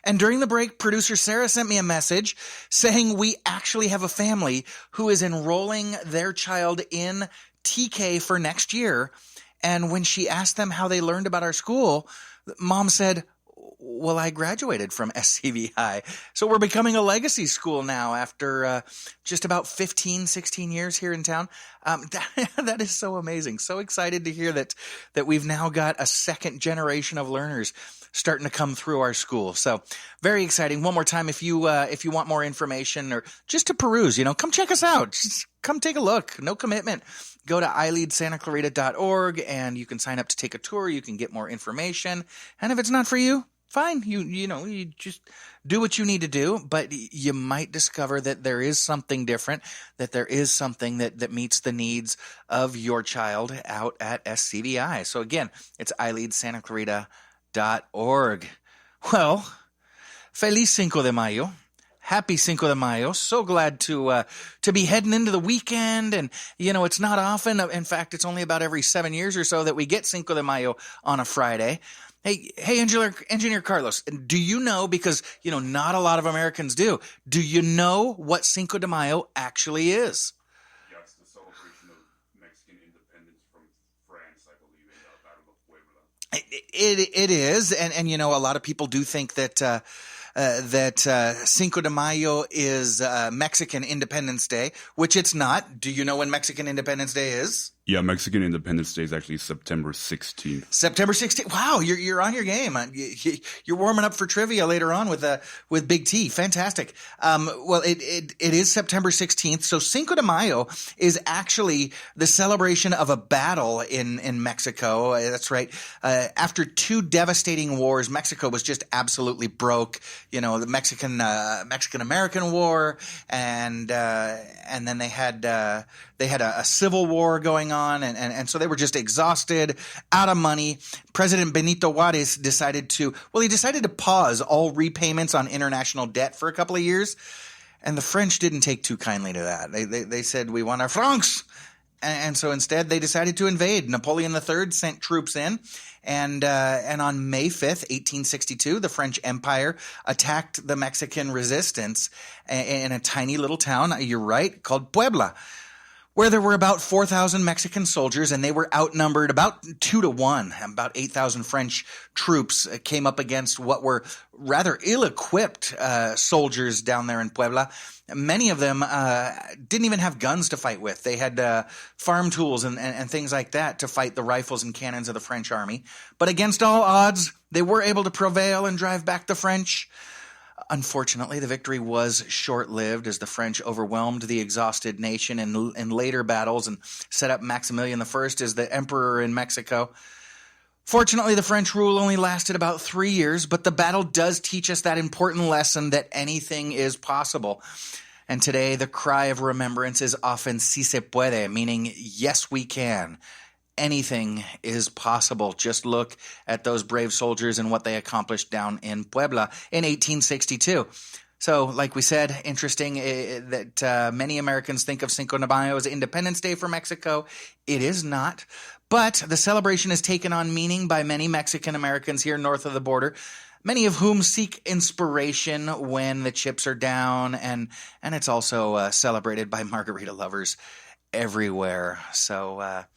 And during the break, producer Sarah sent me a message saying we actually have a family who is enrolling their child in TK for next year. And when she asked them how they learned about our school, Mom said, well, I graduated from SCVi. So we're becoming a legacy school now after just about 15, 16 years here in town. That is so amazing. So excited to hear that we've now got a second generation of learners starting to come through our school. So very exciting. One more time, if you want more information or just to peruse, come check us out. Just come take a look. No commitment. Go to iLEADSchools.org and you can sign up to take a tour. You can get more information. And if it's not for you, fine. You just do what you need to do, but you might discover that there is something different, that there is something that meets the needs of your child out at SCVi. So again, it's iLEADSchools.org. Well, feliz Cinco de Mayo. Happy Cinco de Mayo. So glad to be heading into the weekend. And, it's not often. In fact, it's only about every 7 years or so that we get Cinco de Mayo on a Friday. Hey, Engineer Carlos, do you know, because, not a lot of Americans do you know what Cinco de Mayo actually is? Yeah, it's the celebration of Mexican independence from France, I believe, in the Battle of Puebla. It is. And a lot of people do think that Cinco de Mayo is Mexican Independence Day, which it's not. Do you know when Mexican Independence Day is? Yeah, Mexican Independence Day is actually September 16th. September 16th. Wow, you're on your game. You're warming up for trivia later on with Big T. Fantastic. Well, it is September 16th. So Cinco de Mayo is actually the celebration of a battle in Mexico. That's right. After 2 devastating wars, Mexico was just absolutely broke. The Mexican-American War, and then they had a civil war going on, and so they were just exhausted, out of money. President Benito Juarez decided to pause all repayments on international debt for a couple of years, and the French didn't take too kindly to that. They said, we want our francs. And so instead, they decided to invade. Napoleon III sent troops in, and on May 5th, 1862, the French Empire attacked the Mexican resistance in a tiny little town, you're right, called Puebla, where there were about 4,000 Mexican soldiers, and they were outnumbered about 2 to 1. About 8,000 French troops came up against what were rather ill-equipped soldiers down there in Puebla. Many of them didn't even have guns to fight with. They had farm tools and things like that to fight the rifles and cannons of the French army. But against all odds, they were able to prevail and drive back the French. Unfortunately, the victory was short-lived as the French overwhelmed the exhausted nation in later battles and set up Maximilian I as the emperor in Mexico. Fortunately, the French rule only lasted about 3 years, but the battle does teach us that important lesson that anything is possible. And today, the cry of remembrance is often "si se puede," meaning yes, we can. Anything is possible. Just look at those brave soldiers and what they accomplished down in Puebla in 1862. So, like we said, interesting that many Americans think of Cinco de Mayo as Independence Day for Mexico. It is not. But the celebration has taken on meaning by many Mexican Americans here north of the border, many of whom seek inspiration when the chips are down, and it's also celebrated by margarita lovers everywhere. So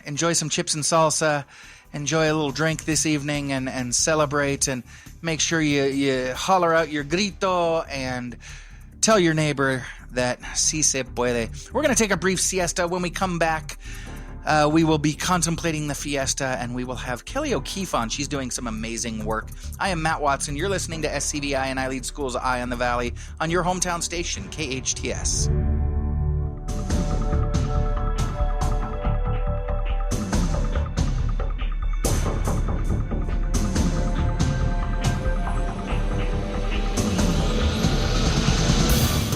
enjoy some chips and salsa enjoy a little drink this evening and celebrate, and make sure you holler out your grito and tell your neighbor that si se puede. We're going to take a brief siesta. When we come back, we will be contemplating the fiesta, and we will have Kelly O'Keefe on. She's doing some amazing work. I am Matt Wattson. You're listening to SCVi and iLEADSchools Eye on the Valley on your hometown station, KHTS.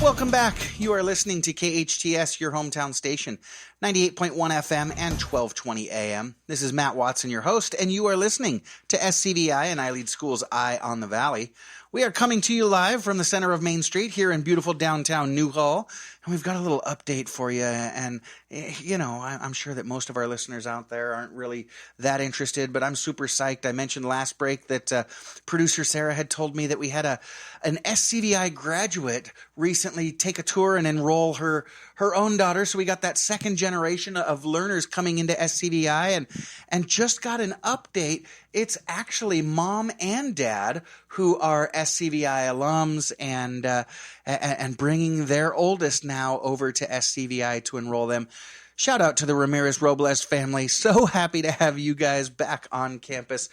Welcome back. You are listening to KHTS, your hometown station, 98.1 FM and 1220 AM. This is Matt Wattson, your host, and you are listening to SCVi and iLEADSchools Eye on the Valley. We are coming to you live from the center of Main Street here in beautiful downtown Newhall, and we've got a little update for you. And, you know, I'm sure that most of our listeners out there aren't really that interested, but I'm super psyched. I mentioned last break that producer Sarah had told me that we had an SCVi graduate recently take a tour and enroll her own daughter. So we got that second generation of learners coming into SCVi, and just got an update. It's actually mom and dad who are SCVi alums and bringing their oldest now over to SCVi to enroll them. Shout out to the Ramirez Robles family. So happy to have you guys back on campus.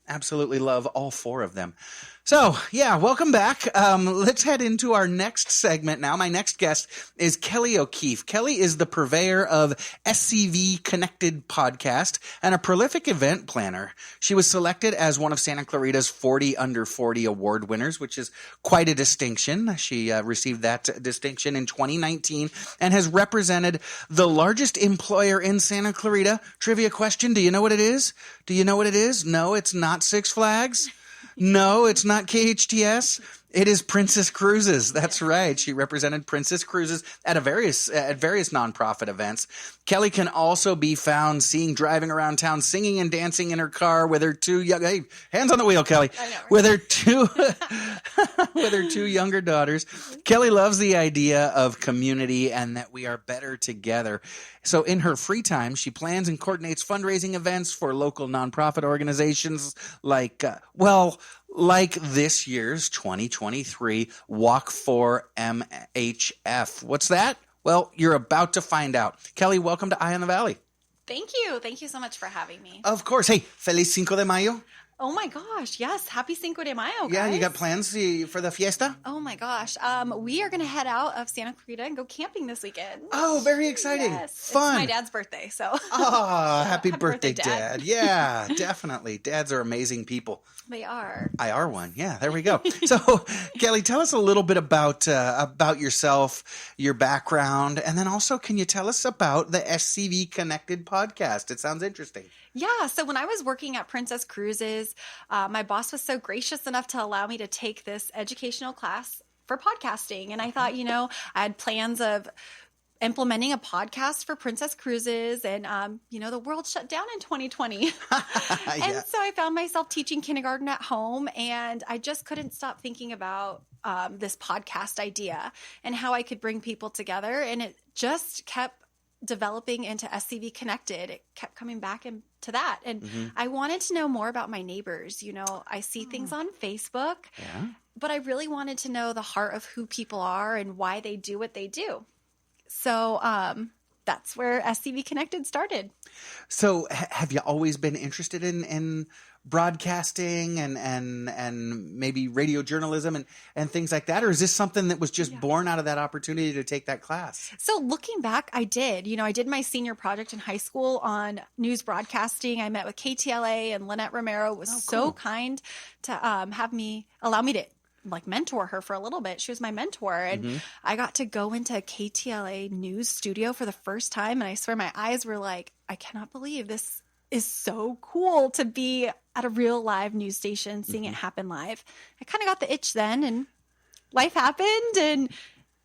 Absolutely love all four of them. So, yeah, welcome back. Let's head into our next segment now. My next guest is Kelly O'Keefe. Kelly is the purveyor of SCV Connected podcast and a prolific event planner. She was selected as one of Santa Clarita's 40 Under 40 award winners, which is quite a distinction. She received that distinction in 2019 and has represented the largest employer in Santa Clarita. Trivia question, do you know what it is? Do you know what it is? No, it's not Six Flags. No, it's not KHTS. It is Princess Cruises. That's right. She represented Princess Cruises at various nonprofit events. Kelly can also be found driving around town, singing and dancing in her car with her two young. Hey, hands on the wheel, Kelly. I know, right? With her two younger daughters. Kelly loves the idea of community and that we are better together. So in her free time, she plans and coordinates fundraising events for local nonprofit organizations like this year's 2023 Walk for MHF. What's that? Well, you're about to find out. Kelly, welcome to Eye on the Valley. Thank you. Thank you so much for having me. Of course. Hey, Feliz Cinco de Mayo. Oh my gosh. Yes. Happy Cinco de Mayo, guys. Yeah, you got plans for the fiesta? Oh my gosh. We are going to head out of Santa Clarita and go camping this weekend. Oh, very exciting. Yes. Fun. It's my dad's birthday, so. Oh, happy birthday, Dad. Yeah, definitely. Dads are amazing people. They are. I are one. Yeah, there we go. So, Kelly, tell us a little bit about yourself, your background, and then also can you tell us about the SCV Connected podcast? It sounds interesting. Yeah. So when I was working at Princess Cruises, my boss was so gracious enough to allow me to take this educational class for podcasting. And I thought, I had plans of implementing a podcast for Princess Cruises, and the world shut down in 2020. And so I found myself teaching kindergarten at home, and I just couldn't stop thinking about this podcast idea and how I could bring people together. And it just kept developing into SCV Connected. It kept coming back into that. And I wanted to know more about my neighbors. I see things on Facebook, but I really wanted to know the heart of who people are and why they do what they do. So that's where SCV Connected started. So have you always been interested in broadcasting and maybe radio journalism and things like that? Or is this something that was just born out of that opportunity to take that class? So looking back, I did. I did my senior project in high school on news broadcasting. I met with KTLA, and Lynette Romero was so kind to allow me to mentor her for a little bit. She was my mentor, and I got to go into KTLA news studio for the first time. And I swear my eyes were like, I cannot believe this is so cool to be at a real live news station, seeing it happen live. I kind of got the itch then, and life happened. And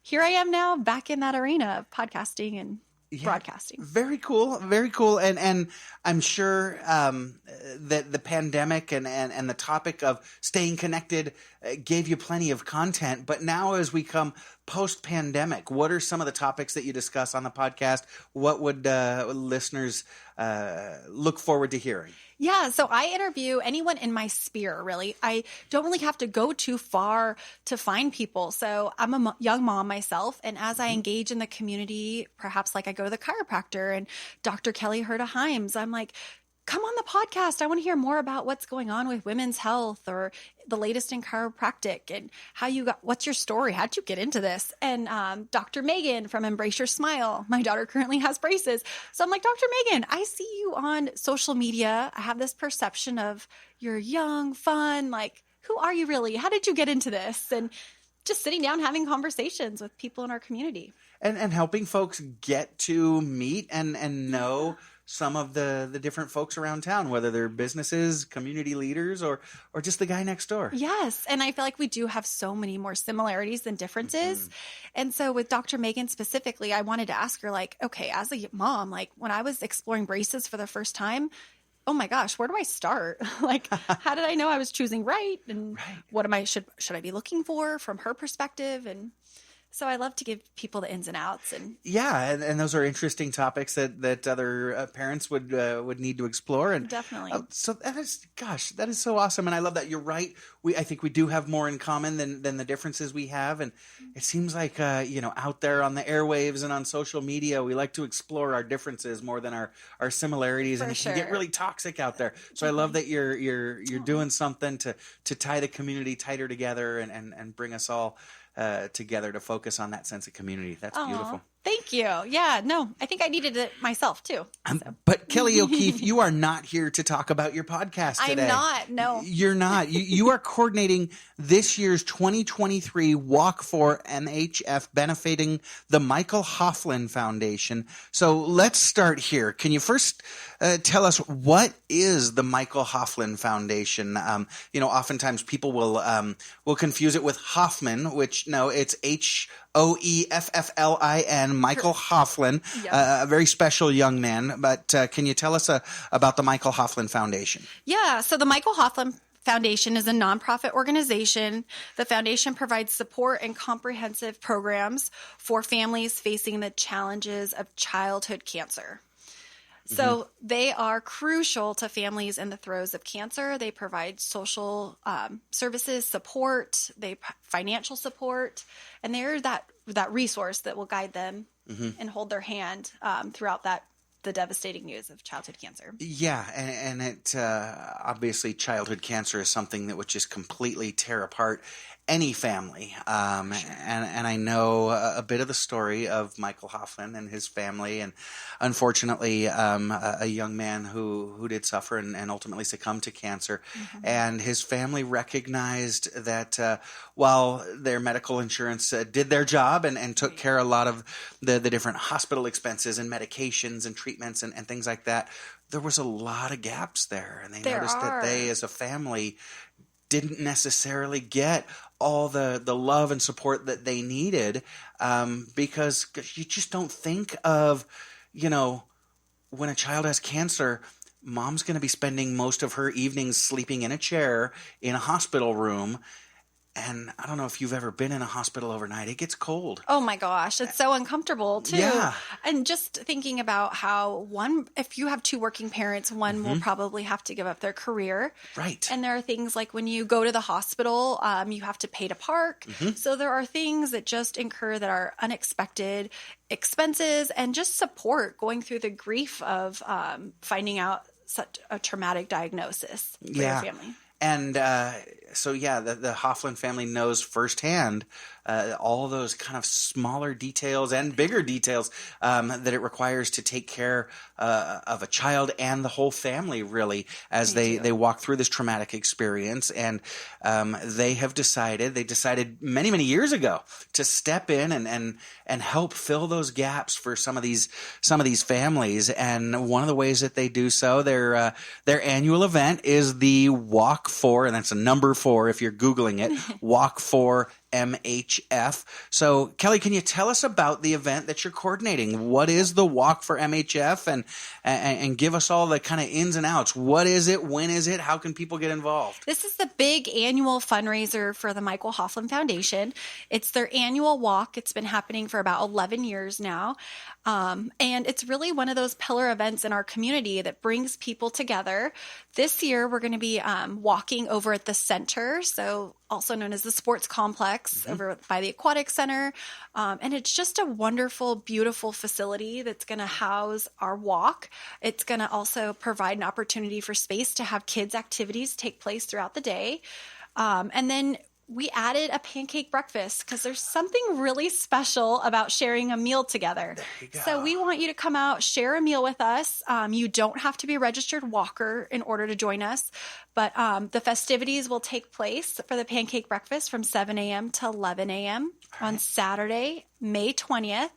here I am now back in that arena of podcasting and broadcasting. Very cool. Very cool. And I'm sure that the pandemic and the topic of staying connected gave you plenty of content. But now as we come post-pandemic? What are some of the topics that you discuss on the podcast? What would listeners look forward to hearing? Yeah, so I interview anyone in my sphere, really. I don't really have to go too far to find people. So I'm a young mom myself, and as I engage in the community, perhaps like I go to the chiropractor and Dr. Kelly Herta Himes, I'm like, come on the podcast. I want to hear more about what's going on with women's health or the latest in chiropractic and what's your story? How'd you get into this? And Dr. Megan from Embrace Your Smile, my daughter currently has braces. So I'm like, Dr. Megan, I see you on social media. I have this perception of you're young, fun. Like, who are you really? How did you get into this? And just sitting down, having conversations with people in our community. And helping folks get to meet and know some of the different folks around town, whether they're businesses, community leaders, or just the guy next door. Yes. And I feel like we do have so many more similarities than differences. And so with Dr. Megan specifically, I wanted to ask her, like, okay, as a mom, like when I was exploring braces for the first time, oh my gosh, where do I start? Like, how did I know I was choosing right? And what should I be looking for from her perspective? And so I love to give people the ins and outs. And yeah, and those are interesting topics that other parents would need to explore. And definitely. So that is so awesome. And I love that. You're right. I think we do have more in common than the differences we have. And it seems like out there on the airwaves and on social media, we like to explore our differences more than our similarities. And it can get really toxic out there. So I love that you're doing something to tie the community tighter together and bring us all together to focus on that sense of community. That's beautiful. Thank you. Yeah, no, I think I needed it myself too. But Kelly O'Keefe, you are not here to talk about your podcast today. I'm not, no. You're not. You are coordinating this year's 2023 Walk for MHF benefiting the Michael Hofflin Foundation. So let's start here. Can you first tell us what is the Michael Hofflin Foundation? Oftentimes people will confuse it with Hoffman, which no, it's Hoefflin, Michael Hofflin, a very special young man. But can you tell us about the Michael Hofflin Foundation? Yeah, so the Michael Hofflin Foundation is a nonprofit organization. The foundation provides support and comprehensive programs for families facing the challenges of childhood cancer. So they are crucial to families in the throes of cancer. They provide social services, support, financial support, and they're that resource that will guide them and hold their hand throughout the devastating news of childhood cancer. Yeah, and it obviously childhood cancer is something that would just completely tear apart any family. And I know a bit of the story of Michael Hofflin and his family, and unfortunately a young man who did suffer and ultimately succumbed to cancer. And his family recognized that while their medical insurance did their job and took care of a lot of the different hospital expenses and medications and treatments and things like that, there was a lot of gaps there. And they noticed that they as a family didn't necessarily get all the love and support that they needed, because you just don't think of, when a child has cancer, mom's going to be spending most of her evenings sleeping in a chair in a hospital room. And I don't know if you've ever been in a hospital overnight. It gets cold. Oh my gosh, it's so uncomfortable too. Yeah. And just thinking about how if you have two working parents, one will probably have to give up their career. Right. And there are things like when you go to the hospital, you have to pay to park. So there are things that just incur that are unexpected expenses and just support going through the grief of finding out such a traumatic diagnosis for your family. And the Hofflin family knows firsthand all those kind of smaller details and bigger details that it requires to take care of a child and the whole family, really, as they walk through this traumatic experience. And they decided many, many years ago to step in and help fill those gaps for some of these families. And one of the ways that they do so, their annual event is the Walk For, and that's a number 4 if you're Googling it, Walk For MHF. So, Kelly, can you tell us about the event that you're coordinating? What is the Walk for MHF, and give us all the kind of ins and outs. What is it? When is it? How can people get involved? This is the big annual fundraiser for the Michael Hoffman Foundation. It's their annual walk. It's been happening for about 11 years now. And it's really one of those pillar events in our community that brings people together. This year, we're going to be walking over at the center, so also known as the sports complex, over by the aquatic center. And it's just a wonderful, beautiful facility that's going to house our walk. It's going to also provide an opportunity for space to have kids' activities take place throughout the day. And then we added a pancake breakfast because there's something really special about sharing a meal together. There you go. So we want you to come out, share a meal with us. You don't have to be a registered walker in order to join us, but the festivities will take place for the pancake breakfast from 7 a.m. to 11 a.m. on Saturday, May 20th.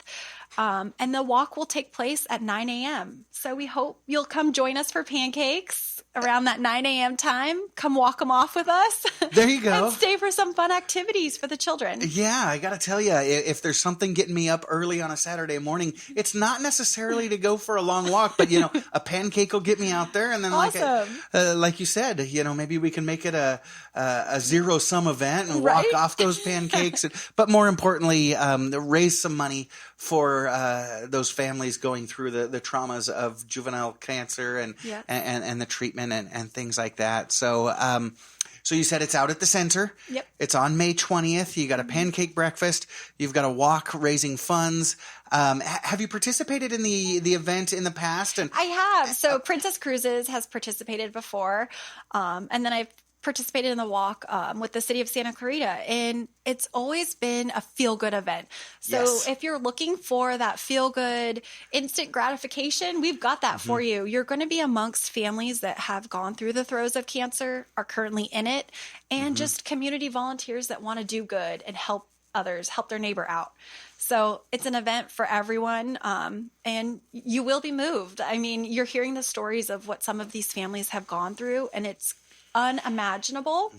And the walk will take place at 9 a.m. So we hope you'll come join us for pancakes around that 9 a.m. time. Come walk them off with us. There you go. And stay for some fun activities for the children. Yeah, I got to tell you, if there's something getting me up early on a Saturday morning, it's not necessarily to go for a long walk, but, a pancake will get me out there. And then like you said, maybe we can make it a zero-sum event and walk off those pancakes. But more importantly, raise some money for those families going through the traumas of juvenile cancer and the treatment and things like that. So you said it's out at the center. Yep. It's on May 20th. You got a pancake breakfast. You've got a walk raising funds. Have you participated in the event in the past? And I have. So Princess Cruises has participated before. And then I've participated in the walk with the city of Santa Clarita, and it's always been a feel-good event. So if you're looking for that feel-good instant gratification, we've got that for you. You're going to be amongst families that have gone through the throes of cancer, are currently in it, and just community volunteers that want to do good and help others, help their neighbor out. So it's an event for everyone, and you will be moved. I mean, you're hearing the stories of what some of these families have gone through, and it's unimaginable.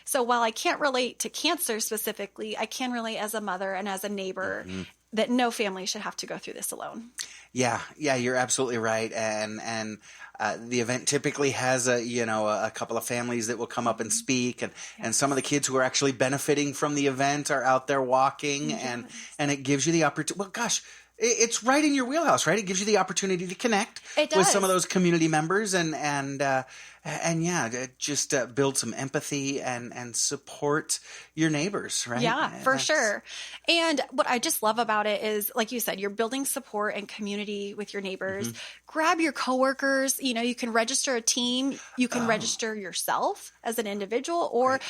So while I can't relate to cancer specifically, I can relate as a mother and as a neighbor that no family should have to go through this alone. Yeah, you're absolutely right. And the event typically has a couple of families that will come up and speak, and some of the kids who are actually benefiting from the event are out there walking, and it gives you the opportunity. Well, gosh, it's right in your wheelhouse, right? It gives you the opportunity to connect with some of those community members and just build some empathy and support your neighbors, right? Yeah, for sure. And what I just love about it is, like you said, you're building support and community with your neighbors. Grab your coworkers. You can register a team. You can register yourself as an individual, or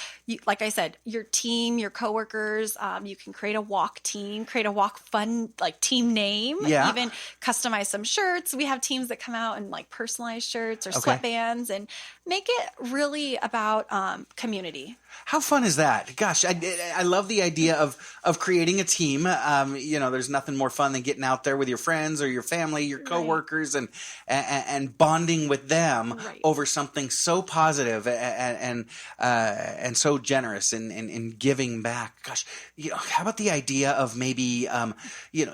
like I said, your team, your coworkers. You can create a walk team, create a walk fun team name. Yeah. Even customize some shirts. We have teams that come out and personalized shirts or sweatbands, and make it really about community. How fun is that? Gosh, I love the idea of creating a team. There's nothing more fun than getting out there with your friends or your family, your coworkers, and bonding with them over something so positive and so generous in giving back. Gosh, how about the idea of maybe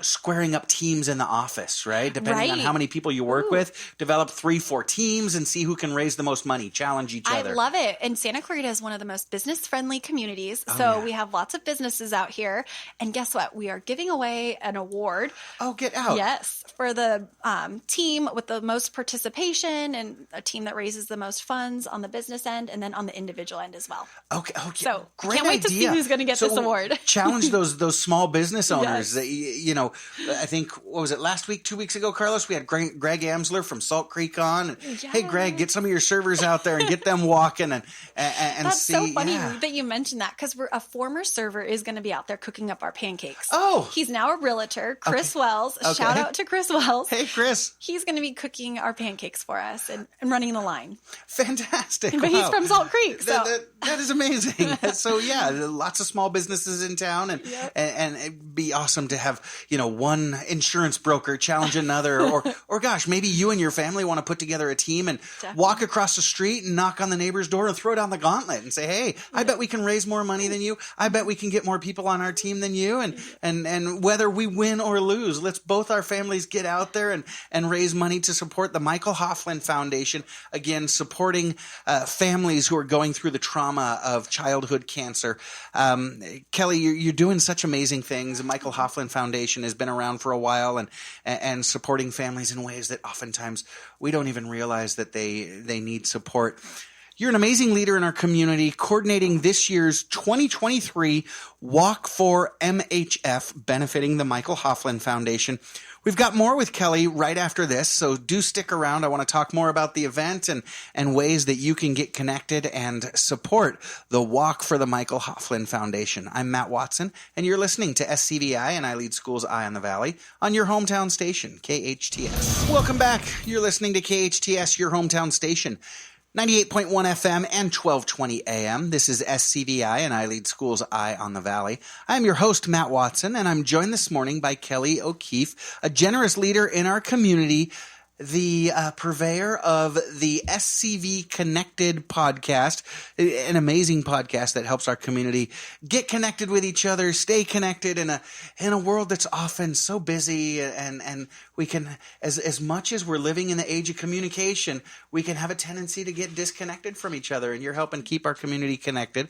squaring up teams in the office, right? Depending on how many people you work with, develop 3-4 teams and see who can raise the most money. Challenge each other. I love it. And Santa Clarita is one of the most business-friendly communities. So we have lots of businesses out here. And guess what? We are giving away an award. Oh, get out. Yes. For the team with the most participation and a team that raises the most funds on the business end and then on the individual end as well. Okay. So great can't wait to see who's going to get this award. Challenge those small business owners. That, I think, what was it, last week, 2 weeks ago, Carlos? We had Greg Amsler from Salt Creek on. Hey, Greg, get some of your servers out there and get them walking and That's see. so funny that you mentioned that, because a former server is going to be out there cooking up our pancakes. Oh. He's now a realtor, Chris Wells. Okay. Shout out to Chris Wells. Hey, Chris. He's going to be cooking our pancakes for us and running the line. Fantastic. But he's from Salt Creek. So. That is amazing. So, lots of small businesses in town, and it'd be awesome to have, one insurance broker challenge another, or gosh, maybe you and your family want to put together a team and walk across the street and knock on the neighbor's door and throw down the gauntlet and say, hey, I bet we can raise more money than you. I bet we can get more people on our team than you. And whether we win or lose, let's both our families get out there and raise money to support the Michael Hoffland Foundation. Again, supporting families who are going through the trauma of childhood cancer. Kelly, you're doing such amazing things. The Michael Hoffland Foundation has been around for a while and supporting families in ways that oftentimes we don't even realize that they need support. You're an amazing leader in our community, coordinating this year's 2023 Walk for MHF, benefiting the Michael Hoffland Foundation. We've got more with Kelly right after this, so do stick around. I want to talk more about the event and ways that you can get connected and support the Walk for the Michael Hoffland Foundation. I'm Matt Wattson, and you're listening to SCVi and iLEADSchools Eye on the Valley on your hometown station, KHTS. Welcome back. You're listening to KHTS, your hometown station. 98.1 FM and 1220 AM. This is SCVi and iLEADSchools Eye on the Valley. I'm your host, Matt Wattson, and I'm joined this morning by Kelly O'Keefe, a generous leader in our community, the purveyor of the SCV Connected podcast, an amazing podcast that helps our community get connected with each other, stay connected in a world that's often so busy, and we can, as much as we're living in the age of communication, we can have a tendency to get disconnected from each other, and you're helping keep our community connected.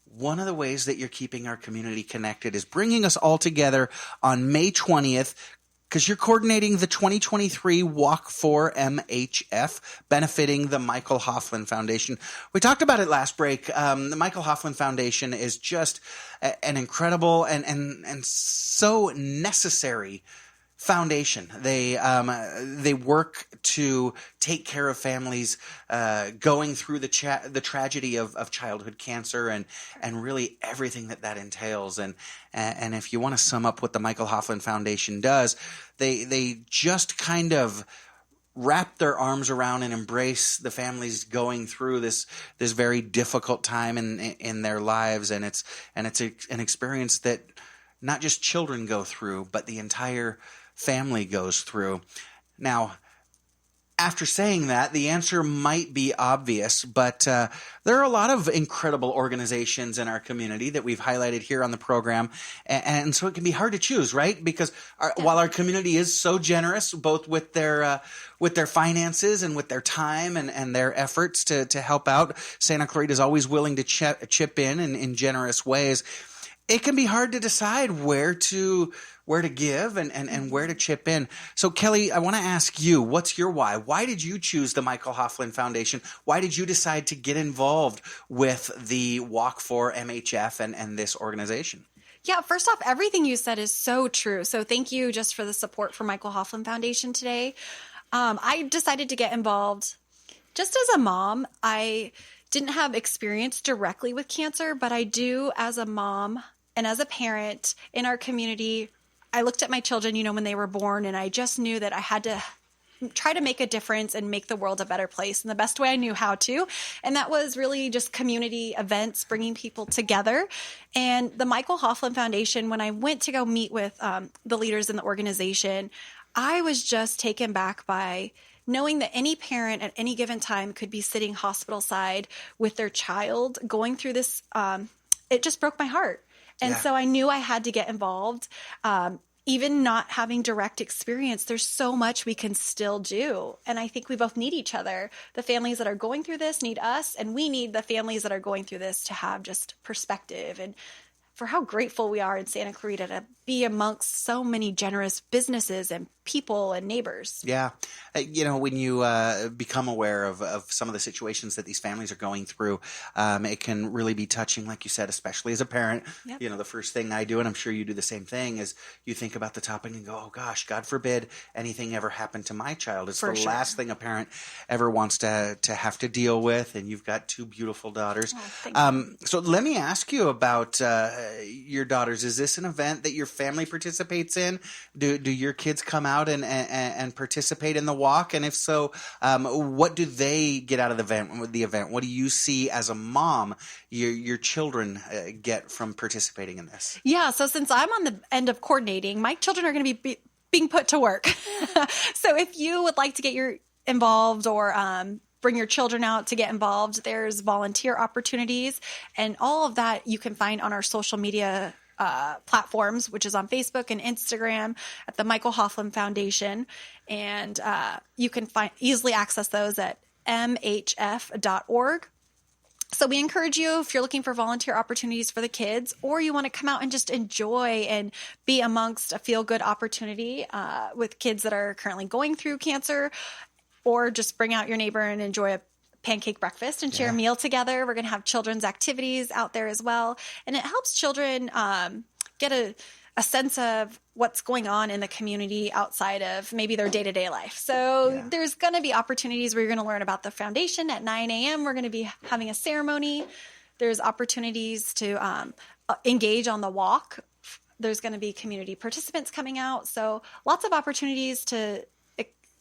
One of the ways that you're keeping our community connected is bringing us all together on May 20th, because you're coordinating the 2023 Walk for MHF, benefiting the Michael Hoffland Foundation. We talked about it last break. The Michael Hoffland Foundation is just an incredible and so necessary foundation. They work to take care of families going through the tragedy of childhood cancer and really everything that entails. And if you want to sum up what the Michael Hoffland Foundation does, they just kind of wrap their arms around and embrace the families going through this very difficult time in their lives, and it's an experience that not just children go through, but the entire family goes through. Now, after saying that, the answer might be obvious, but there are a lot of incredible organizations in our community that we've highlighted here on the program, and so it can be hard to choose, right? Because while our community is so generous, both with their finances and with their time and their efforts to help out, Santa Clarita is always willing to chip in generous ways. It can be hard to decide where to give and where to chip in. So, Kelly, I want to ask you, what's your why? Why did you choose the Michael Hoffland Foundation? Why did you decide to get involved with the Walk for MHF and this organization? Yeah, first off, everything you said is so true. So thank you just for the support for Michael Hoffland Foundation today. I decided to get involved just as a mom. I didn't have experience directly with cancer, but I do as a mom and as a parent in our community. I looked at my children, when they were born, and I just knew that I had to try to make a difference and make the world a better place in the best way I knew how to. And that was really just community events, bringing people together. And the Michael Hoffland Foundation, when I went to go meet with the leaders in the organization, I was just taken back by knowing that any parent at any given time could be sitting hospital side with their child going through this. It just broke my heart. And so I knew I had to get involved. Even not having direct experience, there's so much we can still do. And I think we both need each other. The families that are going through this need us, and we need the families that are going through this to have just perspective and for how grateful we are in Santa Clarita to be amongst so many generous businesses and people and neighbors. Yeah. When you become aware of some of the situations that these families are going through, it can really be touching, like you said, especially as a parent. Yep. The first thing I do, and I'm sure you do the same thing, is you think about the topic and go, oh gosh, God forbid anything ever happened to my child. It's last thing a parent ever wants to have to deal with. And you've got two beautiful daughters. Oh, so let me ask you about your daughters. Is this an event that your family participates in? Do your kids come out and participate in the walk? And if so, what do they get out of the event? What do you see as a mom your children get from participating in this? Yeah, so since I'm on the end of coordinating, my children are going to be being put to work. So if you would like to get involved or bring your children out to get involved. There's volunteer opportunities, and all of that you can find on our social media platforms, which is on Facebook and Instagram at the Michael Hoffman Foundation. And you can easily access those at mhf.org. So we encourage you, if you're looking for volunteer opportunities for the kids, or you want to come out and just enjoy and be amongst a feel-good opportunity with kids that are currently going through cancer, or just bring out your neighbor and enjoy a pancake breakfast and share a meal together. We're going to have children's activities out there as well. And it helps children get a sense of what's going on in the community outside of maybe their day-to-day life. So there's going to be opportunities where you're going to learn about the foundation at 9 a.m. We're going to be having a ceremony. There's opportunities to engage on the walk. There's going to be community participants coming out. So lots of opportunities to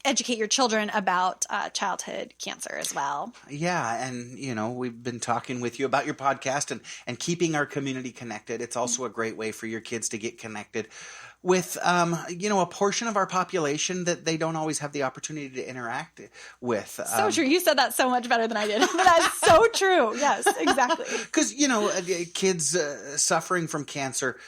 educate your children about childhood cancer as well. Yeah, and we've been talking with you about your podcast and keeping our community connected. It's also a great way for your kids to get connected with a portion of our population that they don't always have the opportunity to interact with. So true. You said that so much better than I did. That's so true. Yes, exactly. Because kids suffering from cancer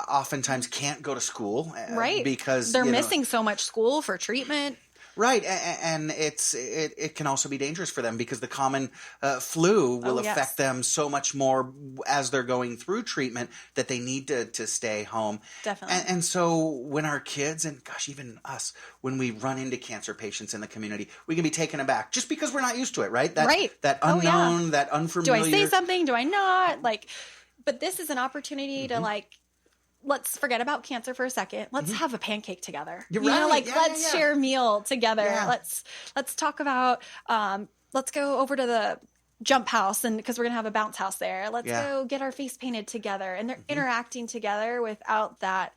oftentimes can't go to school, right? Because they're missing so much school for treatment. Right, and it can also be dangerous for them because the common flu will affect them so much more as they're going through treatment that they need to stay home. Definitely. And so when our kids, and gosh, even us, when we run into cancer patients in the community, we can be taken aback just because we're not used to it, right? That unknown, that unfamiliar. Do I say something? Do I not? But this is an opportunity to let's forget about cancer for a second. Let's have a pancake together. You're right. Let's share a meal together. Yeah. Let's talk about, let's go over to the jump house because we're going to have a bounce house there. Let's go get our face painted together. And they're interacting together without that,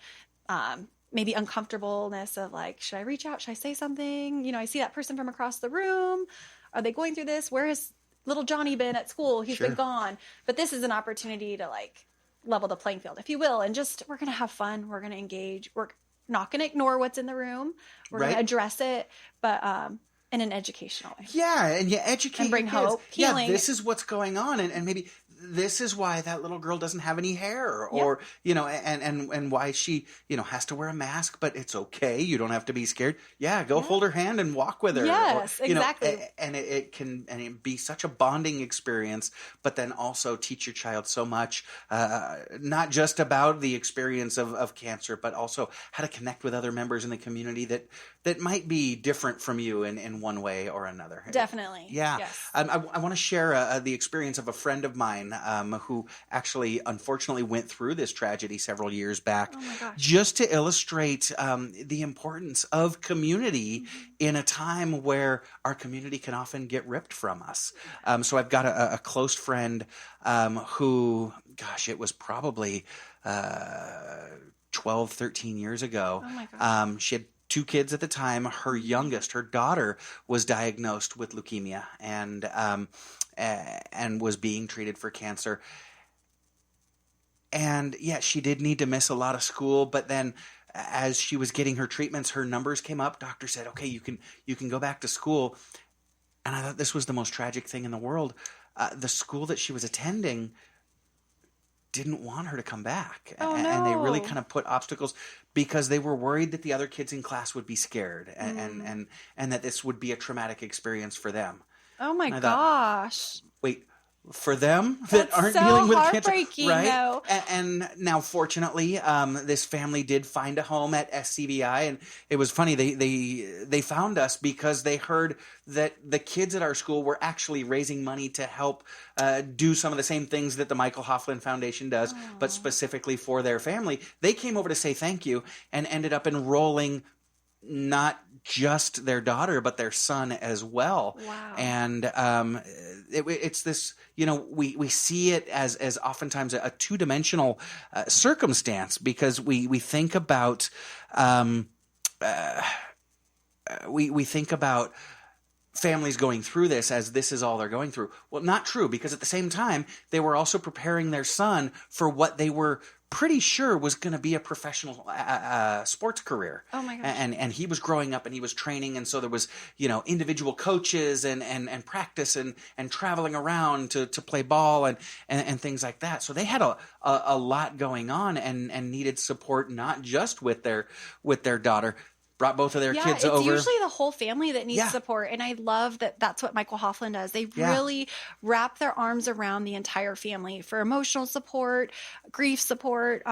maybe uncomfortableness of should I reach out? Should I say something? I see that person from across the room. Are they going through this? Where has little Johnny been at school? He's been gone. But this is an opportunity to level the playing field, if you will, and we're going to have fun. We're going to engage. We're not going to ignore what's in the room. We're going to address it, but in an educational way. Yeah, and you educate and bring your kids. hope, healing. Yeah, this is what's going on, and maybe this is why that little girl doesn't have any hair, or and why she has to wear a mask, but it's okay. You don't have to be scared. Yeah, go hold her hand and walk with her. Yes, exactly. And it can be such a bonding experience, but then also teach your child so much, not just about the experience of cancer, but also how to connect with other members in the community that might be different from you in one way or another. Definitely. Yeah. Yes. I want to share the experience of a friend of mine who actually unfortunately went through this tragedy several years back. Oh my gosh. Just to illustrate the importance of community in a time where our community can often get ripped from us. So I've got a close friend who, gosh, it was probably 12, 13 years ago. Oh my gosh. She had 2 kids at the time. Her youngest, her daughter, was diagnosed with leukemia and was being treated for cancer. And she did need to miss a lot of school, but then as she was getting her treatments, her numbers came up. Doctor said, okay, you can go back to school. And I thought this was the most tragic thing in the world. The school that she was attending didn't want her to come back. And they really kind of put obstacles because they were worried that the other kids in class would be scared and that this would be a traumatic experience for them. Oh my gosh. Wait, for them that aren't so dealing with cancer, right? Though. And now, fortunately, this family did find a home at SCVi, and it was funny. They found us because they heard that the kids at our school were actually raising money to help do some of the same things that the Michael Hoffman Foundation does, but specifically for their family. They came over to say thank you and ended up enrolling not just their daughter, but their son as well. Wow. And it's this, we see it as oftentimes a two-dimensional circumstance because we think about we think about families going through this as this is all they're going through. Well, not true, because at the same time, they were also preparing their son for what they were pretty sure was going to be a professional sports career. Oh my gosh. And he was growing up and he was training. And so there was, individual coaches and practice and traveling around to play ball and things like that. So they had a lot going on and needed support, not just with their daughter. Brought both of their kids over. It's usually the whole family that needs support. And I love that that's what Michael Hoffland does. They really wrap their arms around the entire family for emotional support, grief support.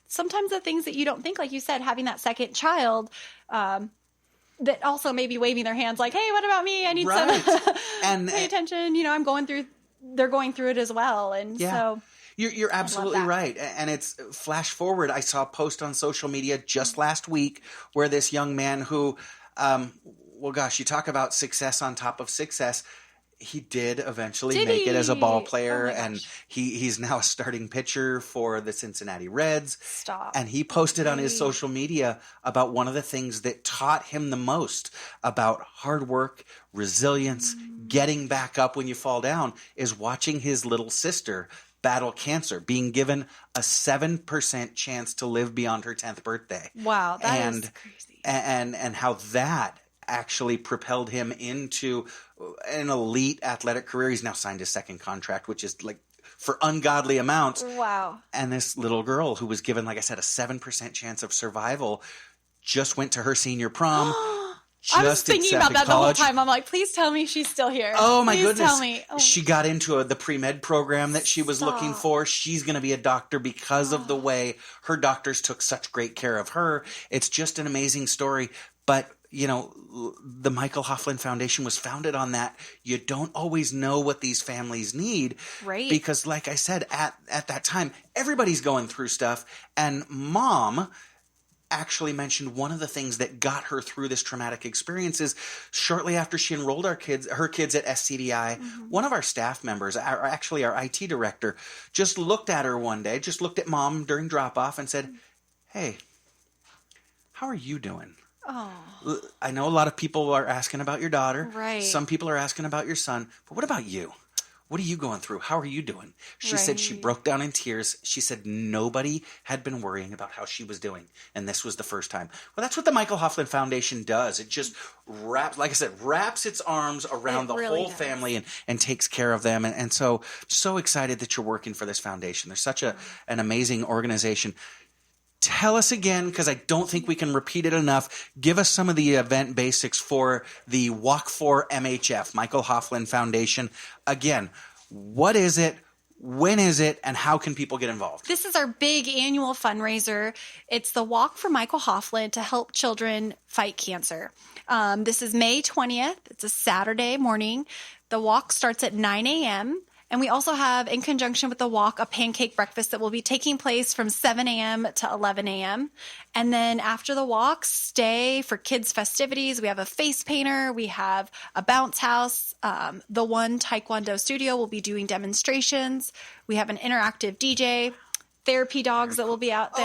Sometimes the things that you don't think, like you said, having that second child, that also may be waving their hands like, hey, what about me? I need some and pay attention. They're going through it as well. And so... You're absolutely right. And it's flash forward. I saw a post on social media just last week where this young man who, you talk about success on top of success. He did eventually make it as a ball player, and he's now a starting pitcher for the Cincinnati Reds. Stop. And he posted on his social media about one of the things that taught him the most about hard work, resilience, getting back up when you fall down is watching his little sister battle cancer, being given a 7% chance to live beyond her 10th birthday. Wow, that is crazy. And how that actually propelled him into an elite athletic career. He's now signed his second contract, which is like for ungodly amounts. Wow. And this little girl who was given, like I said, a 7% chance of survival just went to her senior prom. I was thinking about that college. The whole time. I'm like, please tell me she's still here. Oh, my goodness. Tell me. Oh. She got into the pre-med program that she was looking for. She's going to be a doctor because of the way her doctors took such great care of her. It's just an amazing story. But, the Michael Hoffland Foundation was founded on that. You don't always know what these families need. Right. Because, like I said, at that time, everybody's going through stuff. And Mom actually mentioned one of the things that got her through this traumatic experience is shortly after she enrolled her kids at SCVi, one of our staff members, our IT director, just looked at her one day, just looked at Mom during drop-off and said, hey, how are you doing? Oh. I know a lot of people are asking about your daughter. Right. Some people are asking about your son. But what about you? What are you going through? How are you doing? She said she broke down in tears. She said nobody had been worrying about how she was doing. And this was the first time. Well, that's what the Michael Hoffland Foundation does. It just wraps its arms around the whole family and takes care of them. And so excited that you're working for this foundation. They're such an amazing organization. Tell us again, because I don't think we can repeat it enough. Give us some of the event basics for the Walk for MHF, Michael Hoffland Foundation. Again, what is it? When is it? And how can people get involved? This is our big annual fundraiser. It's the Walk for Michael Hoffland to help children fight cancer. This is May 20th. It's a Saturday morning. The walk starts at 9 a.m., and we also have, in conjunction with the walk, a pancake breakfast that will be taking place from 7 a.m. to 11 a.m. And then after the walk, stay for kids' festivities. We have a face painter. We have a bounce house. The One Taekwondo Studio will be doing demonstrations. We have an interactive DJ, therapy dogs that will be out there.